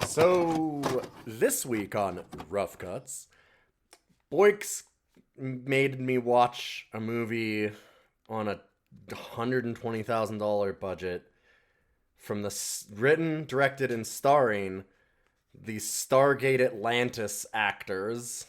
So, this week on Rough Cuts, Boyk's made me watch a movie on a $120,000 budget from the written, directed, and starring the Stargate Atlantis actors.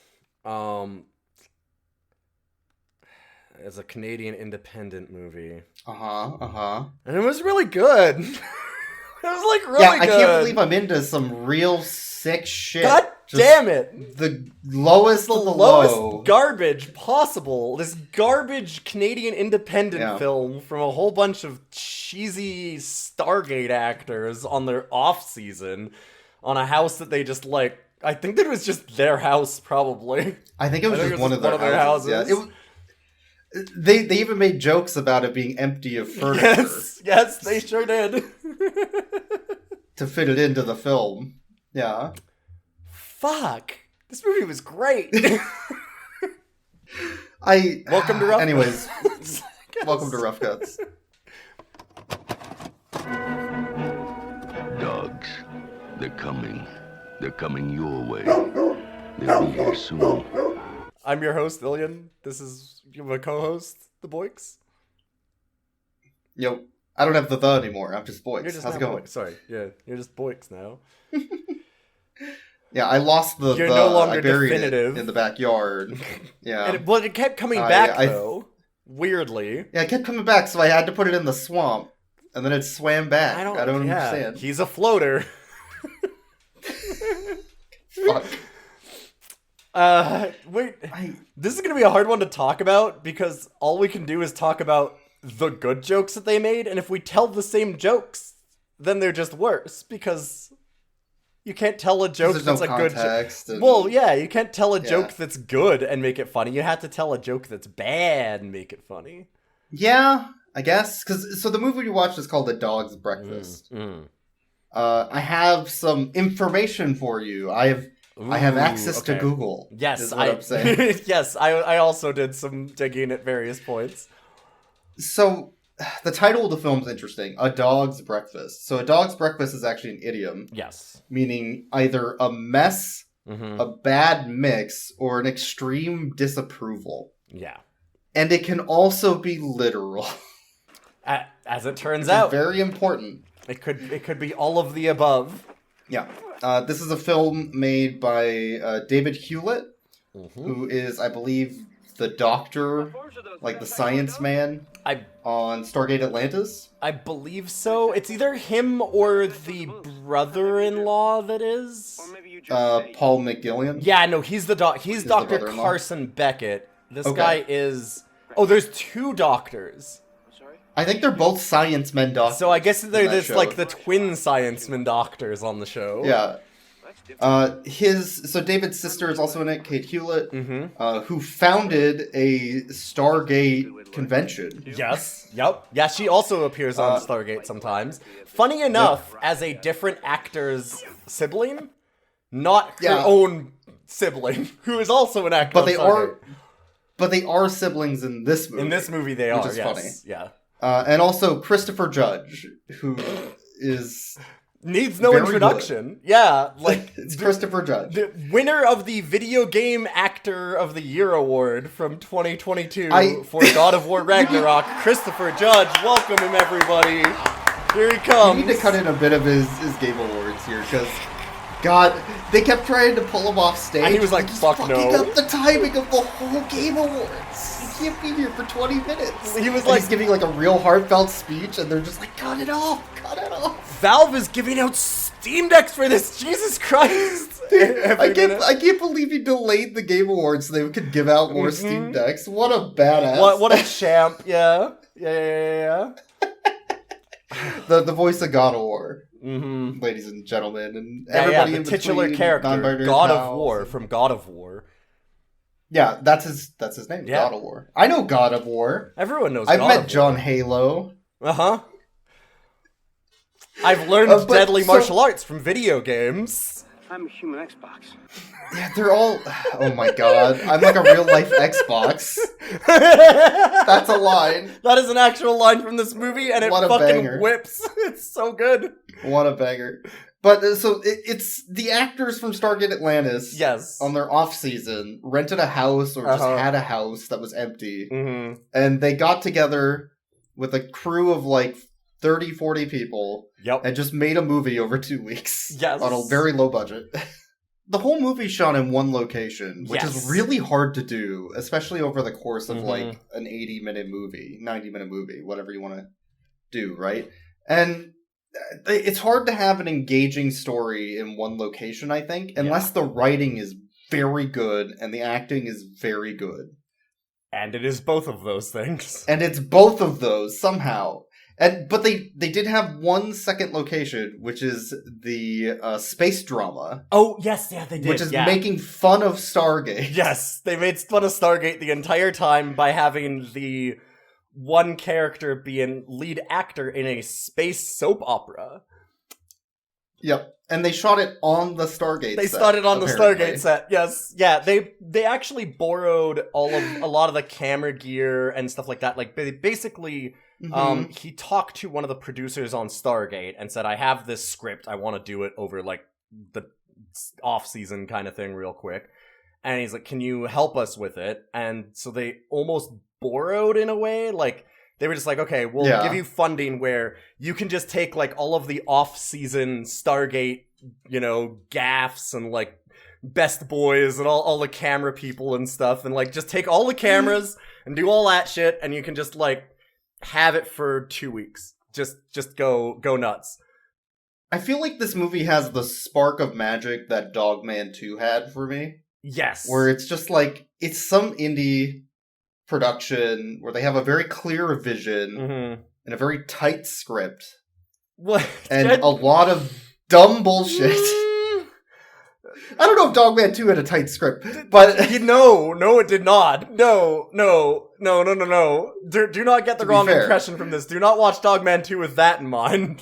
As a Canadian independent movie. And it was really good. It was like really good. I can't believe I'm into some real sick shit. God damn it. The lowest of the low. Garbage possible. This garbage Canadian independent film from a whole bunch of cheesy Stargate actors on their off season on a house that they just like. I think that it was just their house, probably. I think it was just one of their houses. Yeah, They even made jokes about it being empty of furniture. Yes, they sure did. To fit it into the film. Yeah. Fuck. This movie was great. Welcome to Rough Anyways, welcome to Rough Cuts. Dogs, they're coming. They're coming your way. They'll be here soon. I'm your host, Illian. This is my co-host, the Boyks. Yo, I don't have the anymore. I'm just Boyks. You're just How's it going? Boyks. Sorry, yeah, you're just Boyks now. Yeah, I lost the. You're no longer I buried definitive it in the backyard. Yeah, it kept coming back though. Weirdly. Yeah, it kept coming back, so I had to put it in the swamp, and then it swam back. I don't understand. He's a floater. Fuck. This is gonna be a hard one to talk about because all we can do is talk about the good jokes that they made, and if we tell the same jokes, then they're just worse because you can't tell a joke that's a good joke. Well, yeah, you can't tell a joke that's good and make it funny. You have to tell a joke that's bad and make it funny. Yeah, I guess. So the movie we watched is called A Dog's Breakfast. I have some information for you. I have access to Google. Yes, is what I'm saying. Yes, I also did some digging at various points. So, the title of the film is interesting. A Dog's Breakfast. So, a dog's breakfast is actually an idiom. Yes. Meaning either a mess, a bad mix, or an extreme disapproval. Yeah. And it can also be literal. As it turns out. Very important. It could be all of the above. Yeah. This is a film made by David Hewlett, who is, I believe, the doctor, like the science man on Stargate Atlantis. I believe so. It's either him or the brother-in-law that is. Paul McGillian. Yeah, no, he's He's Dr. Carson Beckett. This guy is... Oh, there's two doctors. I think they're both science men doctors. So I guess they're just like the twin science men doctors on the show. Yeah. So David's sister is also in it, Kate Hewlett, who founded a Stargate convention. Yes. Yep. Yeah, she also appears on Stargate sometimes. Funny enough, as a different actor's sibling, not her own sibling, who is also an actor. But they are siblings in this movie. In this movie, they are. Which is funny. Yeah. And also Christopher Judge, who is needs no introduction. Good. Yeah, like it's Christopher Judge, the winner of the Video Game Actor of the Year award from 2022 for God of War Ragnarok. Christopher Judge, welcome him, everybody. Here he comes. We need to cut in a bit of his Game Awards here because. God, they kept trying to pull him off stage. And he was like, fuck no. Fucking up the timing of the whole Game Awards. He can't be here for 20 minutes. He was like... He's giving like a real heartfelt speech, and they're just like, cut it off. Valve is giving out Steam Decks for this. Jesus Christ. I can't believe he delayed the Game Awards so they could give out more Steam Decks. What a badass. What a champ. Yeah. The voice of God of War. Ladies and gentlemen, and everybody in the titular character, God of War from God of War. Yeah, that's his name, God of War. I know God of War. Everyone knows. I've met John Halo. I've learned deadly martial arts from video games. I'm a human Xbox. Yeah, they're all... Oh my god. I'm like a real-life Xbox. That's a line. That is an actual line from this movie, and it fucking banger. whips. It's so good. What a banger. But so it's the actors from Stargate Atlantis. Yes. On their off season, rented a house or just had a house that was empty, and they got together with a crew of like 30, 40 people, and just made a movie over 2 weeks. Yes. On a very low budget. The whole movie's shot in one location, which is really hard to do, especially over the course of like an 80-minute movie, 90-minute movie, whatever you want to do, right? And it's hard to have an engaging story in one location, I think, unless the writing is very good and the acting is very good. And it is both of those things. And it's both of those, somehow. But they did have one second location, which is the space drama. Oh, yes, yeah, they did. Which is making fun of Stargate. Yes, they made fun of Stargate the entire time by having the one character be a lead actor in a space soap opera. Yep. And they shot it on the Stargate set. They started on the Stargate set, yes. Yeah, they actually borrowed a lot of the camera gear and stuff like that. Like, basically... he talked to one of the producers on Stargate and said, I have this script, I want to do it over, like, the off-season kind of thing real quick. And he's like, can you help us with it? And so they almost borrowed in a way, like, they were just like, okay, we'll give you funding where you can just take, like, all of the off-season Stargate, you know, gaffes and, like, best boys and all the camera people and stuff, and, like, just take all the cameras and do all that shit, and you can just, like, have it for 2 weeks. Just go nuts. I feel like this movie has the spark of magic that Dogman 2 had for me. Yes. Where it's just like, it's some indie production where they have a very clear vision and a very tight script. What? And a lot of dumb bullshit. I don't know if Dogman 2 had a tight script, but... No, it did not. No. Do not get the wrong impression from this. Do not watch Dogman 2 with that in mind.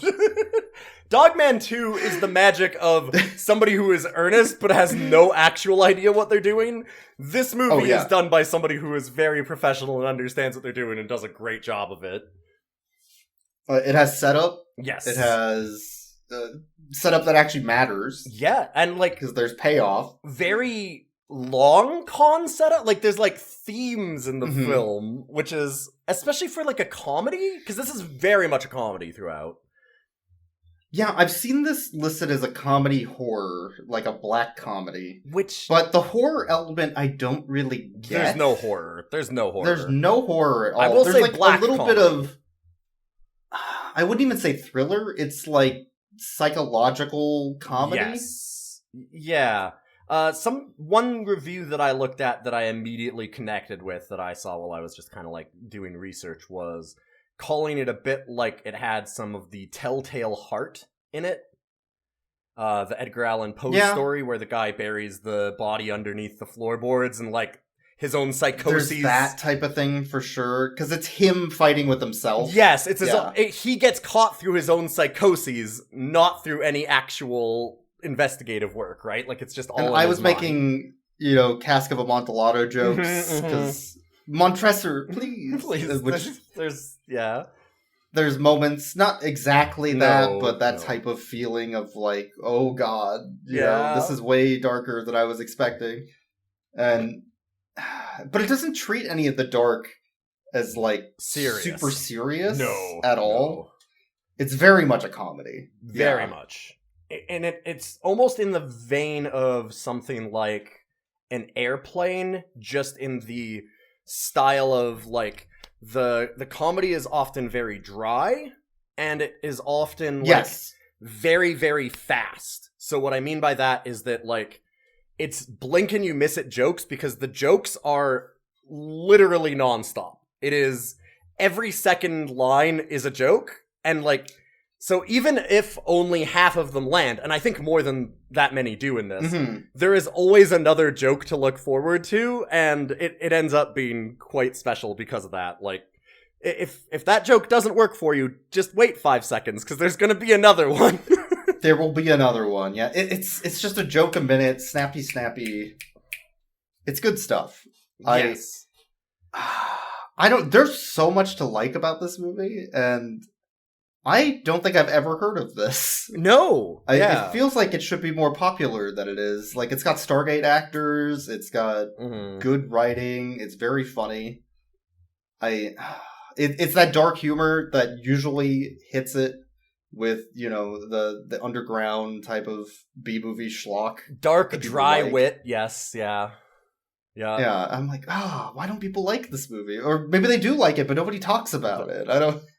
Dogman 2 is the magic of somebody who is earnest but has no actual idea what they're doing. This movie is done by somebody who is very professional and understands what they're doing and does a great job of it. It has setup. Yes. It has... setup that actually matters. Yeah, and like... because there's payoff. Very long con setup. Like, there's like themes in the film, which is... especially for like a comedy? Because this is very much a comedy throughout. Yeah, I've seen this listed as a comedy horror, like a black comedy. But the horror element I don't really get. There's no horror. There's no horror at all. I will There's say like black a little comedy. bit of... I wouldn't even say thriller. It's like psychological comedy. Yes. Yeah. One review that I looked at that I immediately connected with that I saw while I was just kind of like doing research was calling it a bit like it had some of the Telltale Heart in it. The Edgar Allan Poe story where the guy buries the body underneath the floorboards and like his own psychoses. There's that type of thing for sure, because it's him fighting with himself. Yes, it's his own, he gets caught through his own psychoses, not through any actual investigative work, right? Like, it's just all in I his was mind. making, Cask of Amontillado jokes, because Montresor, please. There's moments, not exactly that, but that type of feeling of like, oh god, you know, this is way darker than I was expecting. But it doesn't treat any of the dark as like super serious at all. It's very much a comedy. Very much. And it's almost in the vein of something like an Airplane, just in the style of like the comedy is often very dry and it is often like very, very fast. So what I mean by that is that like it's blink and you miss it jokes, because the jokes are literally nonstop. It is every second line is a joke, and like, so even if only half of them land, and I think more than that many do in this, there is always another joke to look forward to, and it ends up being quite special because of that. Like, if that joke doesn't work for you, just wait 5 seconds, because there's gonna be another one. There will be another one, yeah. It's just a joke a minute, snappy. It's good stuff. Yes. There's so much to like about this movie, and I don't think I've ever heard of this. No. It feels like it should be more popular than it is. Like, it's got Stargate actors, it's got good writing, it's very funny. It's that dark humor that usually hits it with, the underground type of B-movie schlock. Dark, dry wit, yes, yeah. Yeah, I'm like, why don't people like this movie? Or maybe they do like it, but nobody talks about it.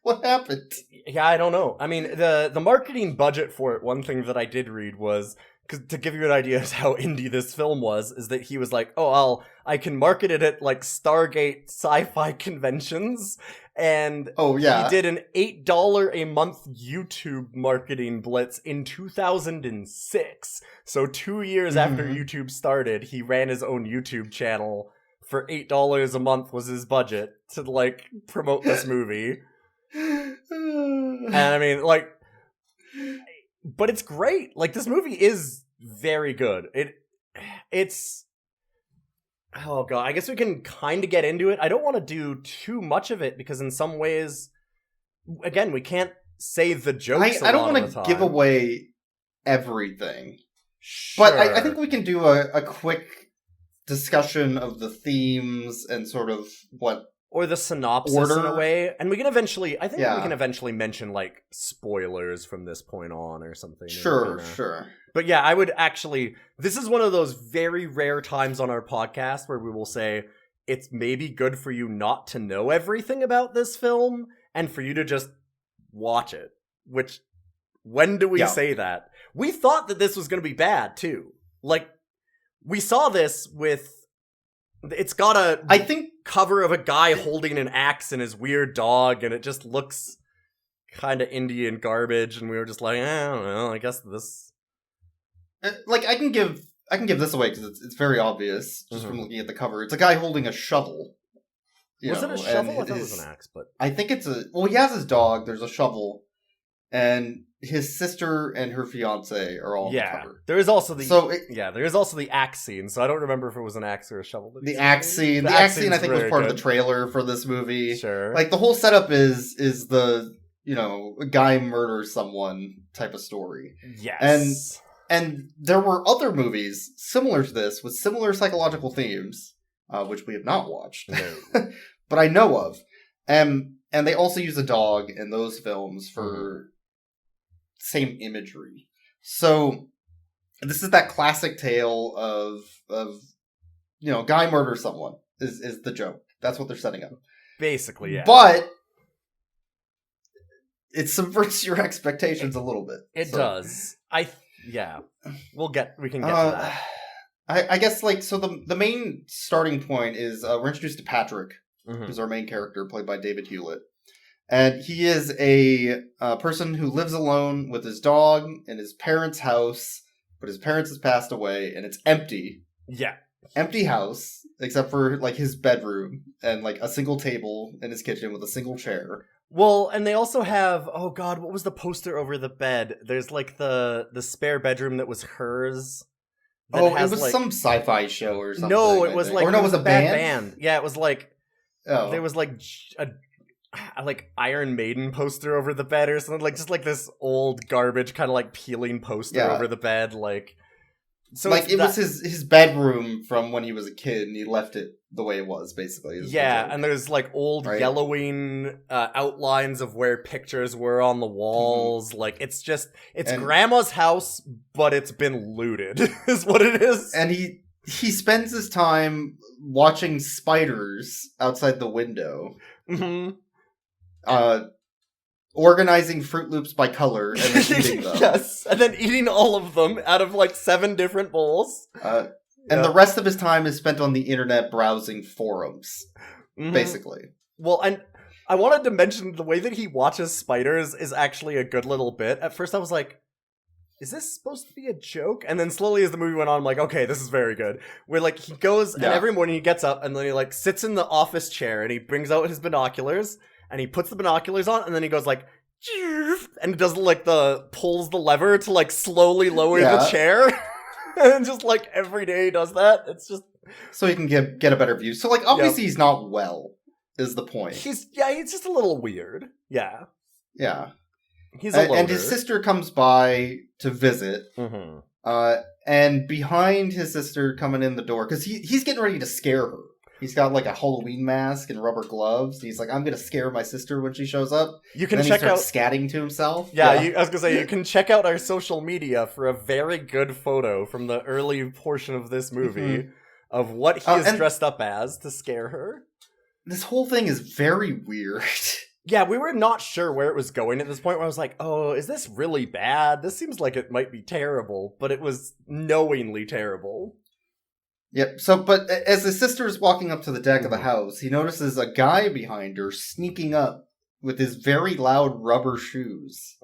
What happened? Yeah, I don't know. I mean, the marketing budget for it, one thing that I did read was, to give you an idea of how indie this film was, is that he was like, I can market it at, like, Stargate sci-fi conventions, and he did an $8 a month YouTube marketing blitz in 2006. So 2 years after YouTube started, he ran his own YouTube channel for $8 a month was his budget to, like, promote this movie. And I mean, like, but it's great. Like, this movie is very good. It's oh god, I guess we can kind of get into it. I don't want to do too much of it because in some ways, again, we can't say the jokes. I don't want to give away everything, sure. But I think we can do a quick discussion of the themes and sort of what. Or the synopsis in a way. And we can eventually, I think we can eventually mention, like, spoilers from this point on or something. Sure. But yeah, I would actually, this is one of those very rare times on our podcast where we will say, it's maybe good for you not to know everything about this film and for you to just watch it. Which, when do we say that? We thought that this was going to be bad, too. Like, we saw this with, it's got a cover of a guy holding an axe and his weird dog, and it just looks kind of Indian garbage, and we were just like, I don't know, I guess this... Like, I can give this away, because it's very obvious, just from looking at the cover. It's a guy holding a shovel. Was it a shovel? I thought it was an axe, but... I think it's well, he has his dog, there's a shovel, and his sister and her fiance are all on the cover. There is also there is also the axe scene, so I don't remember if it was an axe or a shovel. The axe scene I think was part of the trailer for this movie. Sure. Like, the whole setup is the, a guy murders someone type of story. Yes. And there were other movies similar to this with similar psychological themes, which we have not watched. No. But I know of. And they also use a dog in those films for same imagery. So this is that classic tale of guy murders someone is the joke. That's what they're setting up. Basically, yeah. But it subverts your expectations a little bit. It does. We can get to that. I guess, like, so the main starting point is we're introduced to Patrick, who's our main character, played by David Hewlett. And he is a person who lives alone with his dog in his parents' house, but his parents has passed away, and it's empty. Yeah. Empty house, except for, like, his bedroom, and, like, a single table in his kitchen with a single chair. Well, and they also have, oh god, what was the poster over the bed? There's, like, the spare bedroom that was hers. It was, like, some sci-fi show or something. No, it was, like, it was a band? Yeah, it was, like, there was, like, a like Iron Maiden poster over the bed or something, like just like this old garbage kind of like peeling poster over the bed, like so like it was his bedroom from when he was a kid and he left it the way it was basically. And there's like old yellowing outlines of where pictures were on the walls. Like it's grandma's house, but it's been looted is what it is. And he spends his time watching spiders outside the window. Organizing Fruit Loops by color and then eating them. Yes, and then eating all of them out of like 7 different bowls. And the rest of his time is spent on the internet browsing forums, basically. Well, and I wanted to mention the way that he watches spiders is actually a good little bit. At first I was like, is this supposed to be a joke? And then slowly as the movie went on, I'm like, okay, this is very good. Where like he goes and every morning he gets up and then he like sits in the office chair and he brings out his binoculars and he puts the binoculars on and then he goes like, and it does like pulls the lever to like slowly lower the chair. And just like every day he does that. It's just so he can get a better view. So like obviously he's not well is the point. He's just a little weird. Yeah. Yeah. He's a loner. And his sister comes by to visit. Mm-hmm. And behind his sister coming in the door, because he's getting ready to scare her. He's got like a Halloween mask and rubber gloves. He's like, I'm going to scare my sister when she shows up. You can and then check he out scatting to himself. Yeah, I was going to say, you can check out our social media for a very good photo from the early portion of this movie of what he is dressed up as to scare her. This whole thing is very weird. Yeah, we were not sure where it was going at this point where I was like, oh, is this really bad? This seems like it might be terrible, but it was knowingly terrible. Yep, but as his sister is walking up to the deck of the house, he notices a guy behind her sneaking up with his very loud rubber shoes.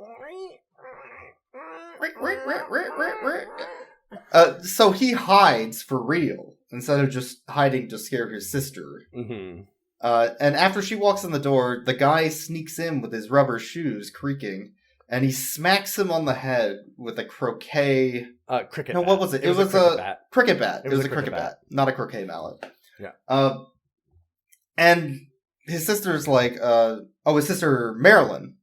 So he hides for real, instead of just hiding to scare his sister. Mm-hmm. And after she walks in the door, the guy sneaks in with his rubber shoes creaking, and he smacks him on the head with a cricket bat. What was it? It was a cricket bat. It was a cricket bat, not a croquet mallet. Yeah. And his sister's like, his sister Marilyn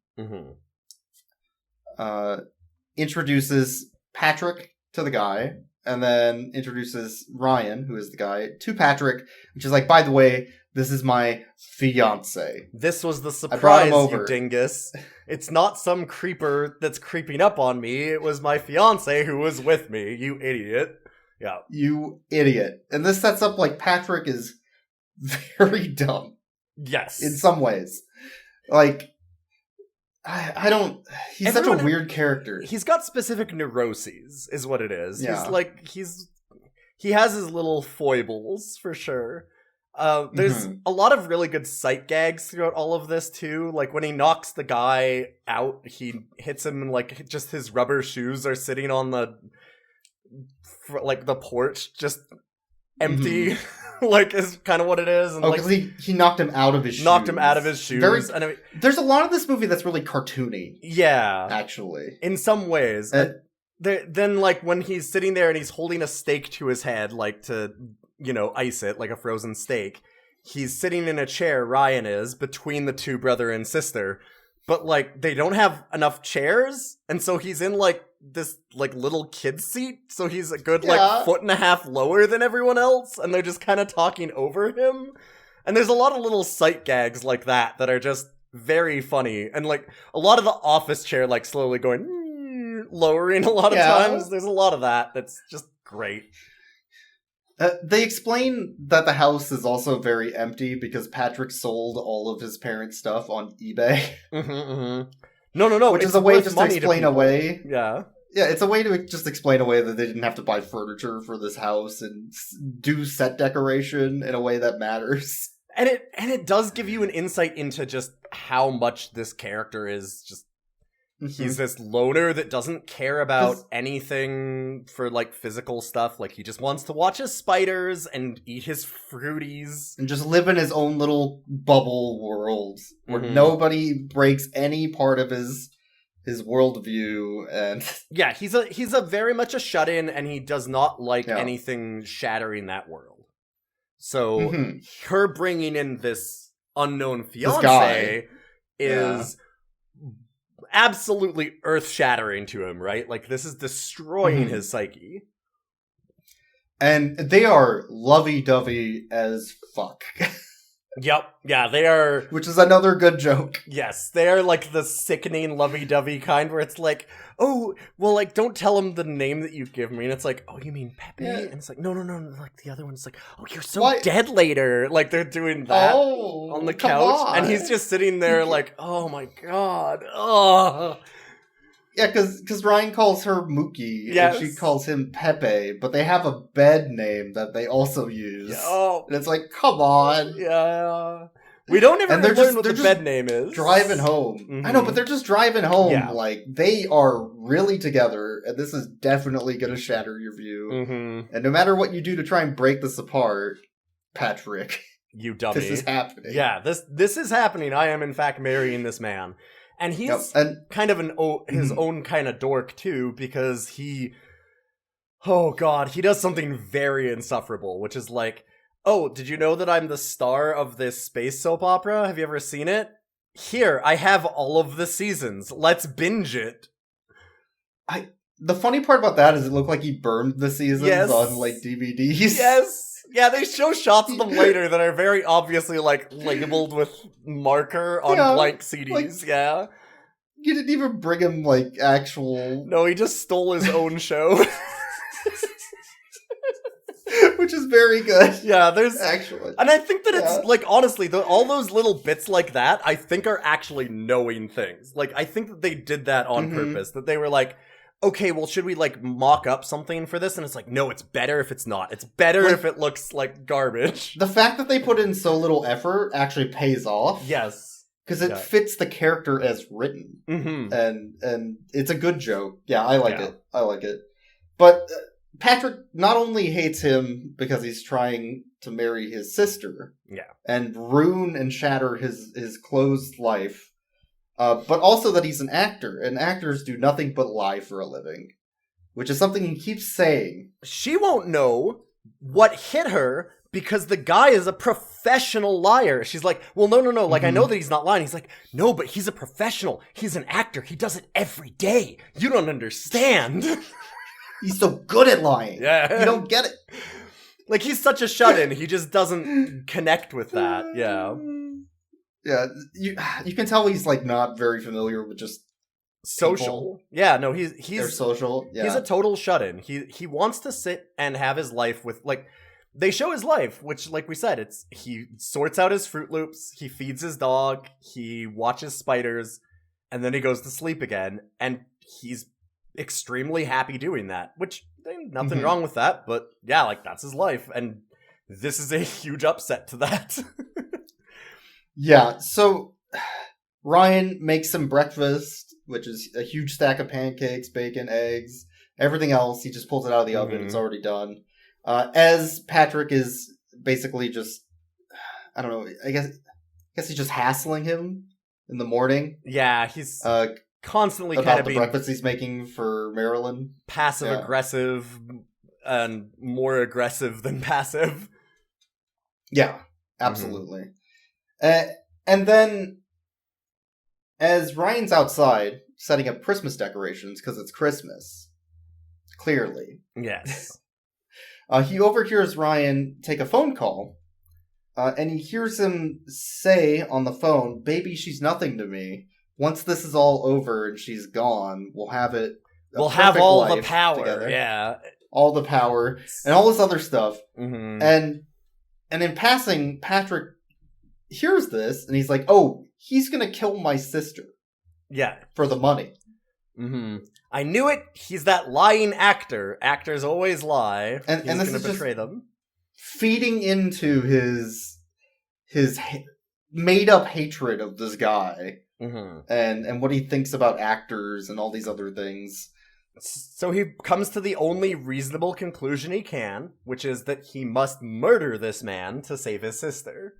introduces Patrick to the guy, and then introduces Ryan, who is the guy, to Patrick, which is like, by the way, this is my fiance. This was the surprise, you dingus. It's not some creeper that's creeping up on me. It was my fiance who was with me, you idiot. Yeah. You idiot. And this sets up like Patrick is very dumb. Yes. In some ways. Like, I don't... He's such a weird character. He's got specific neuroses, is what it is. Yeah. He has his little foibles, for sure. There's a lot of really good sight gags throughout all of this, too. Like, when he knocks the guy out, he hits him, and, like, just his rubber shoes are sitting on the porch, just empty. Like, is kind of what it is. And, because he knocked him out of his shoes. Knocked him out of his shoes. There's a lot of this movie that's really cartoony. Yeah. Actually. In some ways. Then, like, when he's sitting there and he's holding a steak to his head, like, to... ice it like a frozen steak. He's sitting in a chair, Ryan is, between the two brother and sister. But, like, they don't have enough chairs, and so he's in, like, this, like, little kid seat, so he's a good, like, foot and a half lower than everyone else, and they're just kind of talking over him. And there's a lot of little sight gags like that are just very funny. And, like, a lot of the office chair, like, slowly going, lowering a lot of times. There's a lot of that's just great. They explain that the house is also very empty because Patrick sold all of his parents' stuff on eBay. No. Which is a way just to explain away. Yeah. Yeah, it's a way to just explain away that they didn't have to buy furniture for this house and do set decoration in a way that matters. And it does give you an insight into just how much this character is just... He's this loner that doesn't care about anything for, like, physical stuff. Like, he just wants to watch his spiders and eat his fruities. And just live in his own little bubble world where nobody breaks any part of his worldview. And yeah, he's a very much a shut-in, and he does not like anything shattering that world. So her bringing in this unknown fiancé is... absolutely earth-shattering to him, right? Like, this is destroying his psyche. And they are lovey-dovey as fuck. Yep. Yeah, they are... Which is another good joke. Yes, they are, like, the sickening lovey-dovey kind where it's like, oh, well, like, don't tell him the name that you give me. And it's like, oh, you mean Pepe? Yeah. And it's like, no. Like, the other one's like, oh, you're so dead later. Like, they're doing that on the couch. And he's just sitting there like, oh, my God. Oh. Yeah, because Ryan calls her Mookie, and she calls him Pepe, but they have a bed name that they also use. And it's like, come on. Yeah. We don't even learn what the bed name is. Driving home. I know, but they're just driving home. Yeah. Like, they are really together, and this is definitely going to shatter your view. And no matter what you do to try and break this apart, Patrick, you dummy. This is happening. Yeah, this is happening. I am, in fact, marrying this man. And he's kind of his own kind of dork, too, because he does something very insufferable, which is like, oh, did you know that I'm the star of this space soap opera? Have you ever seen it? here, I have all of the seasons. Let's binge it. The funny part about that is it looked like he burned the seasons on, like, DVDs. Yes! Yeah, they show shots of them later that are very obviously, like, labeled with marker on blank CDs, like, yeah. You didn't even bring him, like, actual... No, he just stole his own show. Which is very good. Yeah, there's... Actually. And I think that it's, like, honestly, all those little bits like that, I think are actually knowing things. Like, I think that they did that on purpose. That they were like, okay, well, should we, like, mock up something for this? And it's like, no, it's better if it's not. It's better if it looks like garbage. The fact that they put in so little effort actually pays off. Yes. Because it fits the character as written. Mm-hmm. And it's a good joke. Yeah, I like it. I like it. But Patrick not only hates him because he's trying to marry his sister. Yeah. And ruin and shatter his closed life. But also that he's an actor, and actors do nothing but lie for a living. Which is something he keeps saying. She won't know what hit her because the guy is a professional liar. She's like, well, no. Like, I know that he's not lying. He's like, no, but he's a professional. He's an actor. He does it every day. You don't understand. He's so good at lying. Yeah. You don't get it. Like, he's such a shut-in. He just doesn't connect with that. Yeah. Yeah, you can tell he's, like, not very familiar with just social. People. Yeah, no, he's they're social. Yeah. He's a total shut-in. He wants to sit and have his life with, like, they show his life, which, like we said, he sorts out his Fruit Loops, he feeds his dog, he watches spiders, and then he goes to sleep again, and he's extremely happy doing that, which ain't nothing wrong with that, but yeah, like, that's his life, and this is a huge upset to that. Yeah, so Ryan makes some breakfast, which is a huge stack of pancakes, bacon, eggs, everything else. He just pulls it out of the oven. It's already done. As Patrick is basically just, I don't know, I guess he's just hassling him in the morning. Yeah, he's constantly about kind of the being breakfast he's making for Marilyn. Passive-aggressive and more aggressive than passive. Yeah, absolutely. And then, as Ryan's outside, setting up Christmas decorations, because it's Christmas, clearly. Yes. He overhears Ryan take a phone call, and he hears him say on the phone, "Baby, she's nothing to me. Once this is all over and she's gone, we'll have it. We'll have all the power together. Yeah. All the power, and all this other stuff. Mm-hmm. And in passing, Patrick hears this, and he's like, oh, he's gonna kill my sister. Yeah. For the money. Mm-hmm. I knew it. He's that lying actor. Actors always lie. And this gonna is betray them. Feeding into his made-up hatred of this guy. Mm-hmm. And what he thinks about actors and all these other things. So he comes to the only reasonable conclusion he can, which is that he must murder this man to save his sister.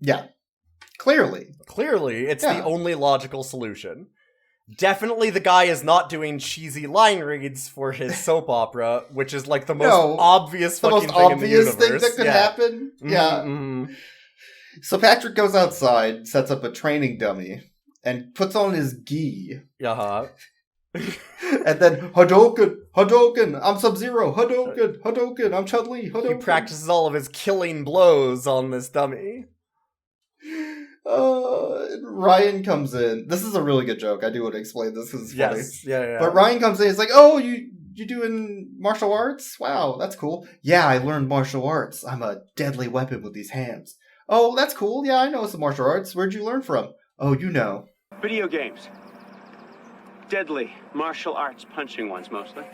Yeah. Clearly, it's the only logical solution. Definitely the guy is not doing cheesy line reads for his soap opera, which is like the most obvious fucking thing in the universe. The most obvious thing that could happen. Mm-hmm. Yeah. Mm-hmm. So Patrick goes outside, sets up a training dummy, and puts on his gi. Uh-huh. And then, Hadouken, I'm Sub-Zero, Hadouken, I'm Chun-Li, Hadouken. He practices all of his killing blows on this dummy. Ryan comes in. This is a really good joke. I do want to explain this because it's funny. Yes, yeah. But Ryan comes in, he's like, oh, you doing martial arts? Wow, that's cool. Yeah, I learned martial arts. I'm a deadly weapon with these hands. Oh, that's cool. Yeah, I know some martial arts. Where'd you learn from? Oh, you know. Video games. Deadly martial arts punching ones, mostly.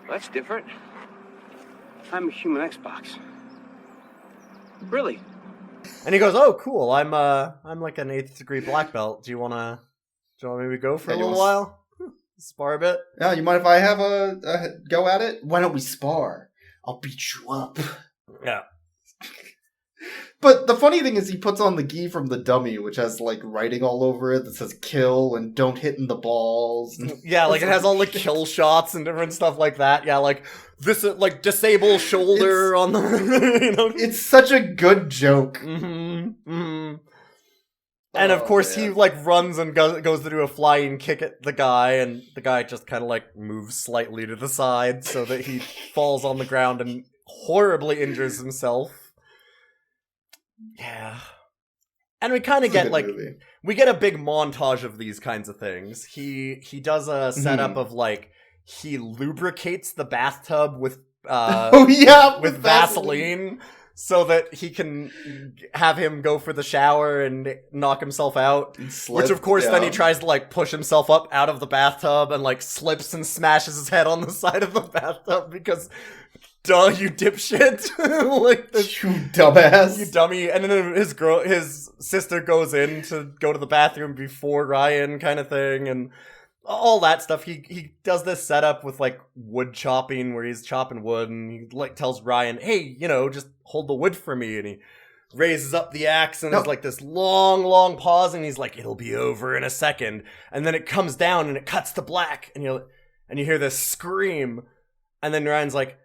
That's different. I'm a human Xbox. Really? And he goes, "Oh, cool! I'm like an 8th degree black belt. Do you wanna maybe go for a little while? Spar a bit? Yeah, you mind if I have a go at it? Why don't we spar? I'll beat you up." Yeah. But the funny thing is he puts on the gi from the dummy, which has, like, writing all over it that says kill and don't hit in the balls. Yeah, like, it has all the kill shots and different stuff like that. Yeah, like, this, like, disable shoulder on the, you know? It's such a good joke. Mm-hmm. Mm-hmm. And of course he like runs and goes to do a flying kick at the guy, and the guy just kind of like moves slightly to the side so that he falls on the ground and horribly injures himself. Yeah. And we kind of get like movie. We get a big montage of these kinds of things. He does a setup of like he lubricates the bathtub with with Vaseline so that he can have him go for the shower and knock himself out. Which of course then he tries to like push himself up out of the bathtub and like slips and smashes his head on the side of the bathtub because duh, you dipshit. Like you dumbass. You dummy. And then his sister goes in to go to the bathroom before Ryan kind of thing and all that stuff. He does this setup with like wood chopping where he's chopping wood and he like tells Ryan, hey, just hold the wood for me, and he raises up the axe and there's like this long pause and he's like, it'll be over in a second, and then it comes down and it cuts to black and you hear this scream, and then Ryan's like,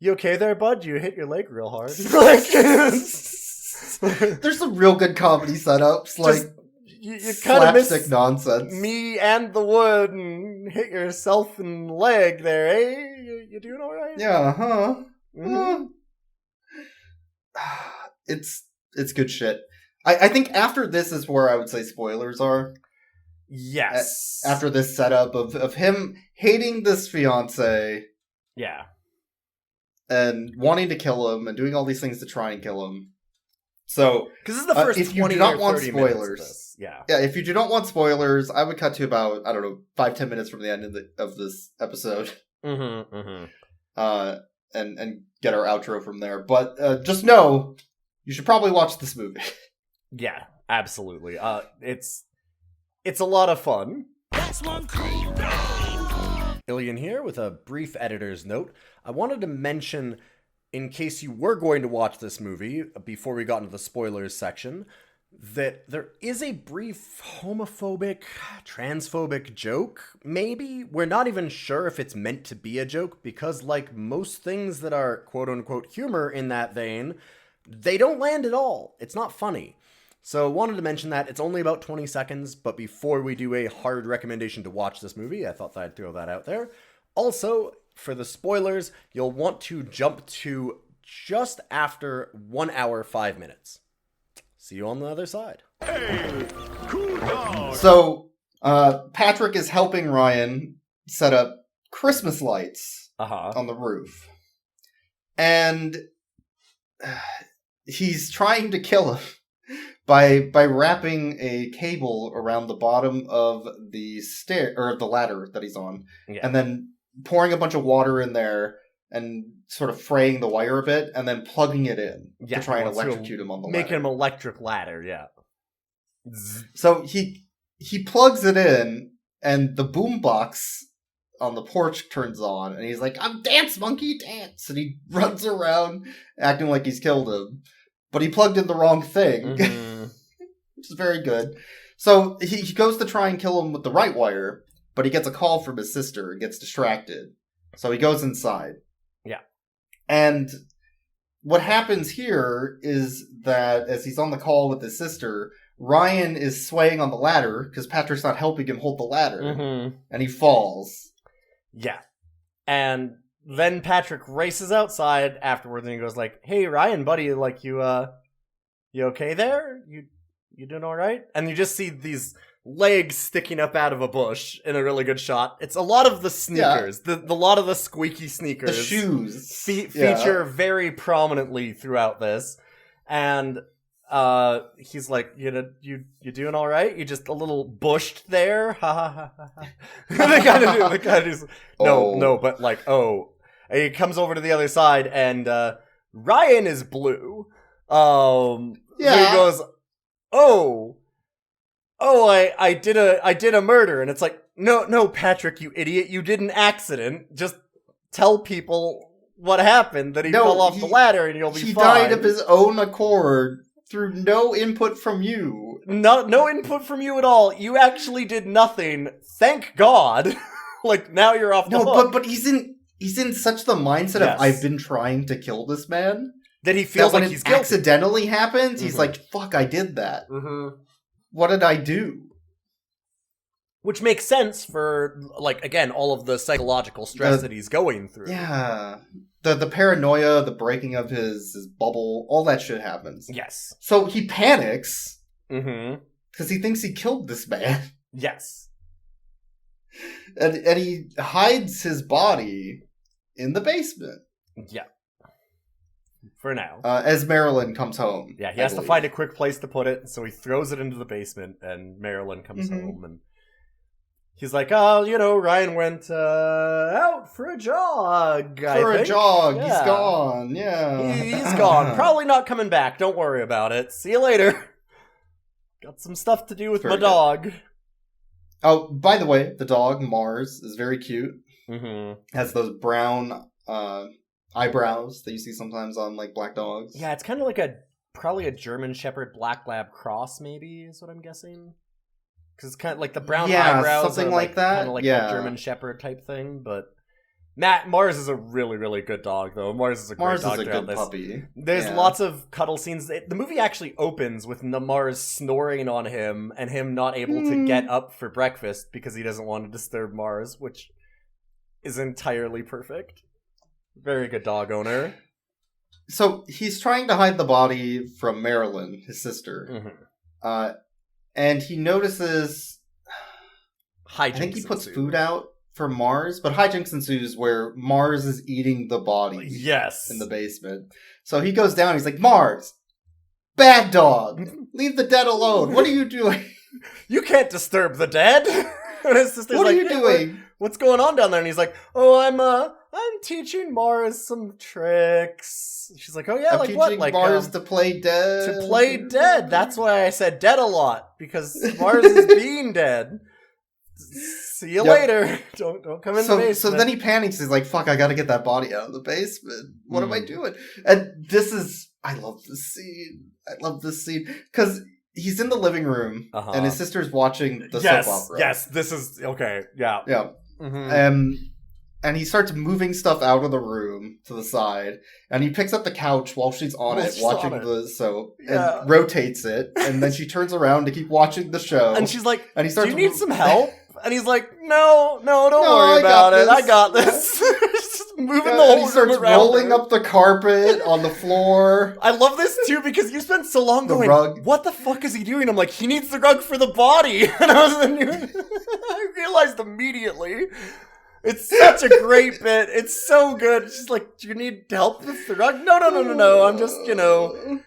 you okay there, bud? You hit your leg real hard. Like, there's some real good comedy setups, like you kind of miss nonsense. Me and the wood and hit yourself in the leg there, eh? You doing all right? Yeah, huh? Mm-hmm. It's good shit. I think after this is where I would say spoilers are. Yes. After this setup of him hating this fiancé. Yeah. And wanting to kill him and doing all these things to try and kill him. So, because this is the first if 20 you do not or want 30 spoilers, yeah, if you do not want spoilers, I would cut to about 5-10 minutes from the end of this episode, and get our outro from there. But just know you should probably watch this movie. Yeah, absolutely. It's a lot of fun. That's one cool dog. Ilian here with a brief editor's note. I wanted to mention, in case you were going to watch this movie, before we got into the spoilers section, that there is a brief homophobic, transphobic joke, maybe? We're not even sure if it's meant to be a joke, because like most things that are quote-unquote humor in that vein, they don't land at all. It's not funny. So wanted to mention that. It's only about 20 seconds, but before we do a hard recommendation to watch this movie, I thought that I'd throw that out there. Also, for the spoilers, you'll want to jump to just after 1 hour, 5 minutes. See you on the other side. Hey, cool dog. So, Patrick is helping Ryan set up Christmas lights on the roof. And he's trying to kill him by wrapping a cable around the bottom of the stair or the ladder that he's on, and then pouring a bunch of water in there and sort of fraying the wire a bit, and then plugging it in to try and electrocute him on the ladder. Make him electric ladder, yeah. So he plugs it in, and the boombox on the porch turns on, and he's like, "I'm dance, monkey, dance!" And he runs around acting like he's killed him. But he plugged in the wrong thing, which is very good. So he goes to try and kill him with the right wire, but he gets a call from his sister and gets distracted. So he goes inside. Yeah. And what happens here is that as he's on the call with his sister, Ryan is swaying on the ladder because Patrick's not helping him hold the ladder, and he falls. Yeah. And then Patrick races outside afterwards and he goes like, "Hey Ryan, buddy, like you okay there? You doing all right?" And you just see these legs sticking up out of a bush in a really good shot. It's a lot of the sneakers, the lot of the squeaky sneakers, the shoes feature very prominently throughout this. And he's like, you doing all right? You just a little bushed there, ha ha ha ha. They kind of do. No, but like, oh. And he comes over to the other side, and Ryan is blue. So he goes, I did a murder, and it's like, no, Patrick, you idiot, you did an accident. Just tell people what happened, that he fell off the ladder, and you'll be fine. He died of his own accord through no input from you. No input from you at all. You actually did nothing. Thank God. Like now you're off the hook. No, but he's in such the mindset of I've been trying to kill this man that he feels like he's guilty. Accidentally happens. He's like, fuck, I did that. what did I do? Which makes sense for, like, again, all of the psychological stress that he's going through. Yeah. The paranoia, the breaking of his bubble, all that shit happens. Yes. So he panics. Mm-hmm. Because he thinks he killed this man. Yes. And he hides his body in the basement. Yeah. For now. As Marilyn comes home. Yeah, he has to find a quick place to put it, so he throws it into the basement, and Marilyn comes home, and he's like, oh, you know, Ryan went out for a jog, For a jog, yeah. He's gone, yeah. He's gone. Probably not coming back, don't worry about it. See you later. Got some stuff to do with my dog. Oh, by the way, the dog, Mars, is very cute. Mm-hmm. Has those brown eyebrows that you see sometimes on, like, black dogs. Yeah, it's kind of like probably a German Shepherd Black Lab cross, maybe, is what I'm guessing. Because it's kind of like the brown eyebrows something are like that. Kind of like a German Shepherd type thing, but Mars is a really, really good dog, though. Mars is a great dog. Mars is a good puppy. There's lots of cuddle scenes. The movie actually opens with Mars snoring on him and him not able to get up for breakfast because he doesn't want to disturb Mars, which is entirely perfect. Very good dog owner. So he's trying to hide the body from Marilyn, his sister. Mm-hmm. And he notices... I think he puts food out for Mars, but hijinks ensues where Mars is eating the body. Yes. In the basement. So he goes down, he's like, Mars! Bad dog! Leave the dead alone! What are you doing? You can't disturb the dead! And his sister's what are you doing? What's going on down there? And he's like, oh, I'm teaching Mars some tricks. She's like, oh yeah, I'm like what? teaching Like Mars to play dead. To play dead. That's why I said dead a lot, because Mars is being dead. See you later. Don't come in the basement. So then he panics. He's like, fuck, I gotta get that body out of the basement. What am I doing? And I love this scene. Because he's in the living room, and his sister's watching the soap opera. Yes, this is... Okay, yeah. Yeah. Mm-hmm. And he starts moving stuff out of the room to the side, and he picks up the couch while she's on it, watching the soap, and rotates it, and then she turns around to keep watching the show. And she's like, and he starts, do you need some help? And he's like, no, don't worry about it. I got this. Just moving the whole room around. He starts rolling up the carpet on the floor. I love this too because you spent so long going, rug. What the fuck is he doing? I'm like, he needs the rug for the body. And I realized immediately. It's such a great bit. It's so good. She's like, do you need help with the rug? No. I'm just,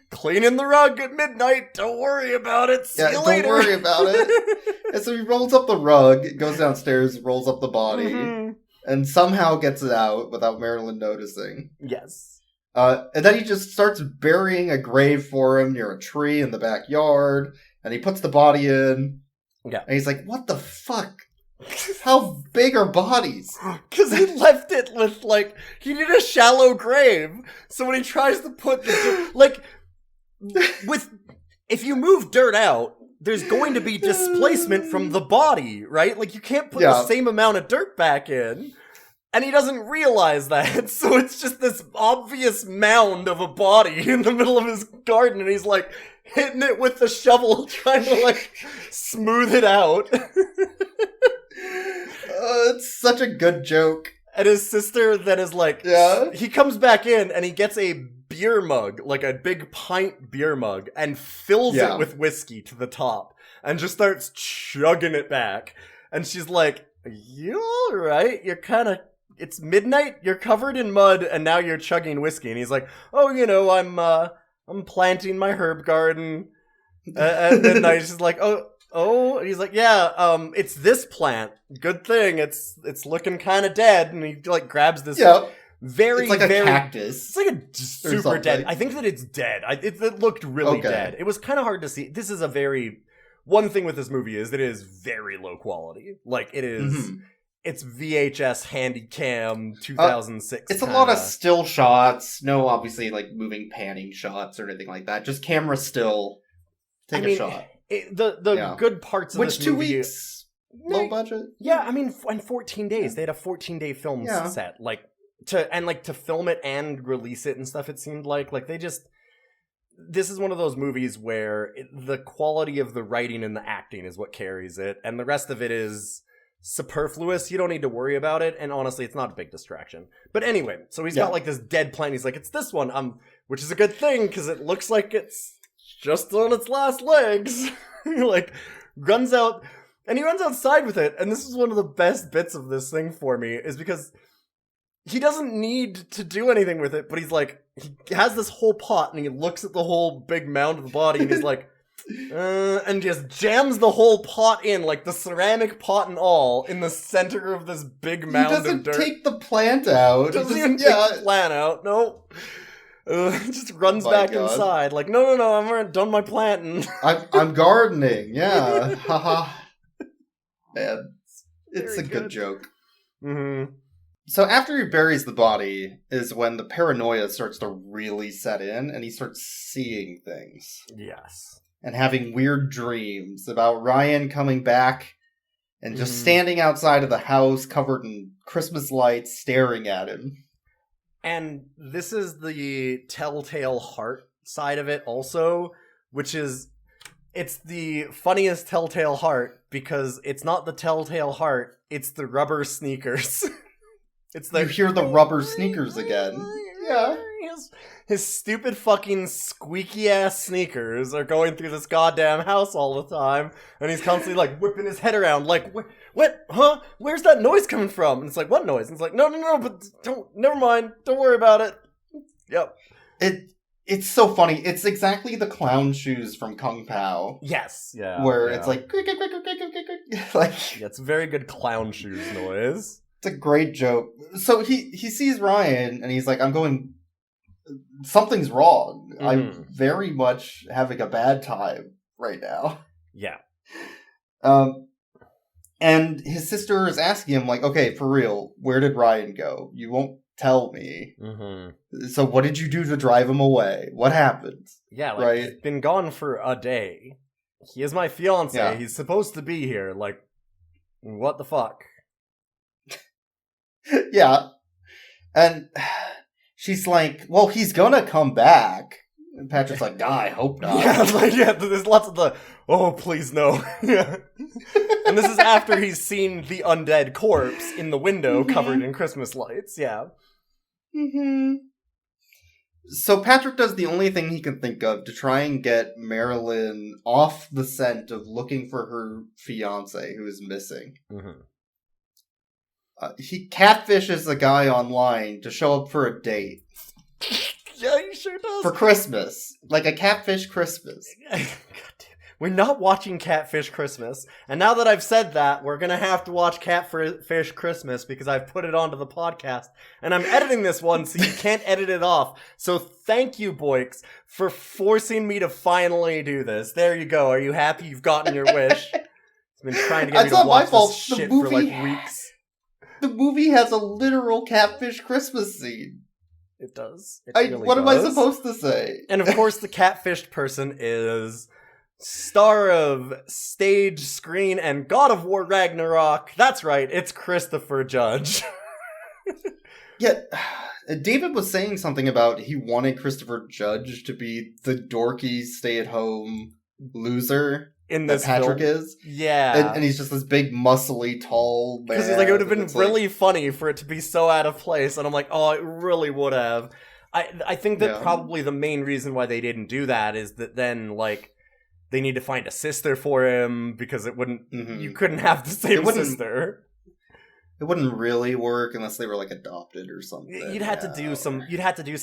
cleaning the rug at midnight. Don't worry about it. See you later. Don't worry about it. And so he rolls up the rug, goes downstairs, rolls up the body, and somehow gets it out without Marilyn noticing. Yes. And then he just starts burying a grave for him near a tree in the backyard, and he puts the body in. Yeah. And he's like, what the fuck? How big are bodies? Because he left it with, he did a shallow grave. So when he tries to put if you move dirt out, there's going to be displacement from the body, right? Like, you can't put the same amount of dirt back in. And he doesn't realize that. So it's just this obvious mound of a body in the middle of his garden. And he's, hitting it with the shovel, trying to, smooth it out. It's such a good joke. And his sister then is like, he comes back in and he gets a beer mug, like a big pint beer mug, and fills it with whiskey to the top and just starts chugging it back. And she's like, are you alright? You're kind of, it's midnight, you're covered in mud, and now you're chugging whiskey. And he's like, oh, I'm planting my herb garden at midnight. She's like, oh, and he's like, it's this plant. Good thing. It's looking kind of dead. And he grabs this very, it's like a cactus. It's like a super dead. I think that it's dead. It looked really dead. It was kind of hard to see. This is one thing with this movie is that it is very low quality. It is, it's VHS handy cam 2006. It's a lot of still shots. No, obviously, moving panning shots or anything like that. Just camera still. Take a shot. The good parts of this movie... 2 weeks? Low budget? Yeah, in 14 days. They had a 14-day film set. To film it and release it and stuff, it seemed like. this is one of those movies where the quality of the writing and the acting is what carries it, and the rest of it is superfluous. You don't need to worry about it, and honestly, it's not a big distraction. But anyway, so he's got like this dead plane. He's like, it's this one, which is a good thing because it looks like it's just on its last legs. Like, runs out, and he runs outside with it. And this is one of the best bits of this thing for me, is because he doesn't need to do anything with it, but he's like, he has this whole pot, and he looks at the whole big mound of the body, and he's like, and just jams the whole pot in, like the ceramic pot and all, in the center of this big mound of dirt. He doesn't take the plant out. Doesn't even take the plant out, no. Just runs back inside, like, no, I'm already done my planting. I'm gardening, yeah. Haha. Man, it's a good joke. Mm-hmm. So after he buries the body is when the paranoia starts to really set in, and he starts seeing things. Yes. And having weird dreams about Ryan coming back and just standing outside of the house covered in Christmas lights staring at him. And this is the telltale heart side of it also, which is, it's the funniest telltale heart because it's not the telltale heart, it's the rubber sneakers. You hear the rubber sneakers again. Yeah. His stupid fucking squeaky ass sneakers are going through this goddamn house all the time, and he's constantly like whipping his head around, like, what, huh? Where's that noise coming from? And it's like, what noise? And it's like, no, but never mind, don't worry about it. Yep. It's so funny. It's exactly the clown shoes from Kung Pao. Yes, yeah. Where yeah. it's like, like, yeah, it's a very good clown shoes noise. It's a great joke. So he sees Ryan, and he's like, something's wrong. I'm very much having a bad time right now. Yeah. And his sister is asking him, like, okay, for real, where did Ryan go? You won't tell me. Mm-hmm. So what did you do to drive him away? What happened? Yeah, like, right? He's been gone for a day. He is my fiancé. Yeah. He's supposed to be here. Like, what the fuck? Yeah. And she's like, well, he's gonna come back. And Patrick's like, I hope not. Yeah, there's lots of the, oh, please no. Yeah. And this is after he's seen the undead corpse in the window covered in Christmas lights, yeah. Mm-hmm. So Patrick does the only thing he can think of to try and get Marilyn off the scent of looking for her fiancé who is missing. Mm-hmm. He catfishes a guy online to show up for a date. Yeah, he sure does. For Christmas. Like a catfish Christmas. God damn. We're not watching Catfish Christmas. And now that I've said that, we're going to have to watch Catfish Christmas because I've put it onto the podcast. And I'm editing this one so you can't edit it off. So thank you, Boyks, for forcing me to finally do this. There you go. Are you happy you've gotten your wish? I've been trying to get me to watch this shit for like weeks. The movie has a literal catfish Christmas scene. It does. What am I supposed to say? And of course, the catfished person is star of stage, screen, and God of War Ragnarok. That's right, it's Christopher Judge. Yeah, David was saying something about he wanted Christopher Judge to be the dorky, stay-at-home loser. In this Patrick film. Is. Yeah. And he's just this big, muscly, tall man. Because he's like, it would have been really funny for it to be so out of place. And I'm like, oh, it really would have. I think that probably the main reason why they didn't do that is that then, like, they need to find a sister for him because it wouldn't, you couldn't have the same sister. It wouldn't really work unless they were like adopted or something. You'd have to do some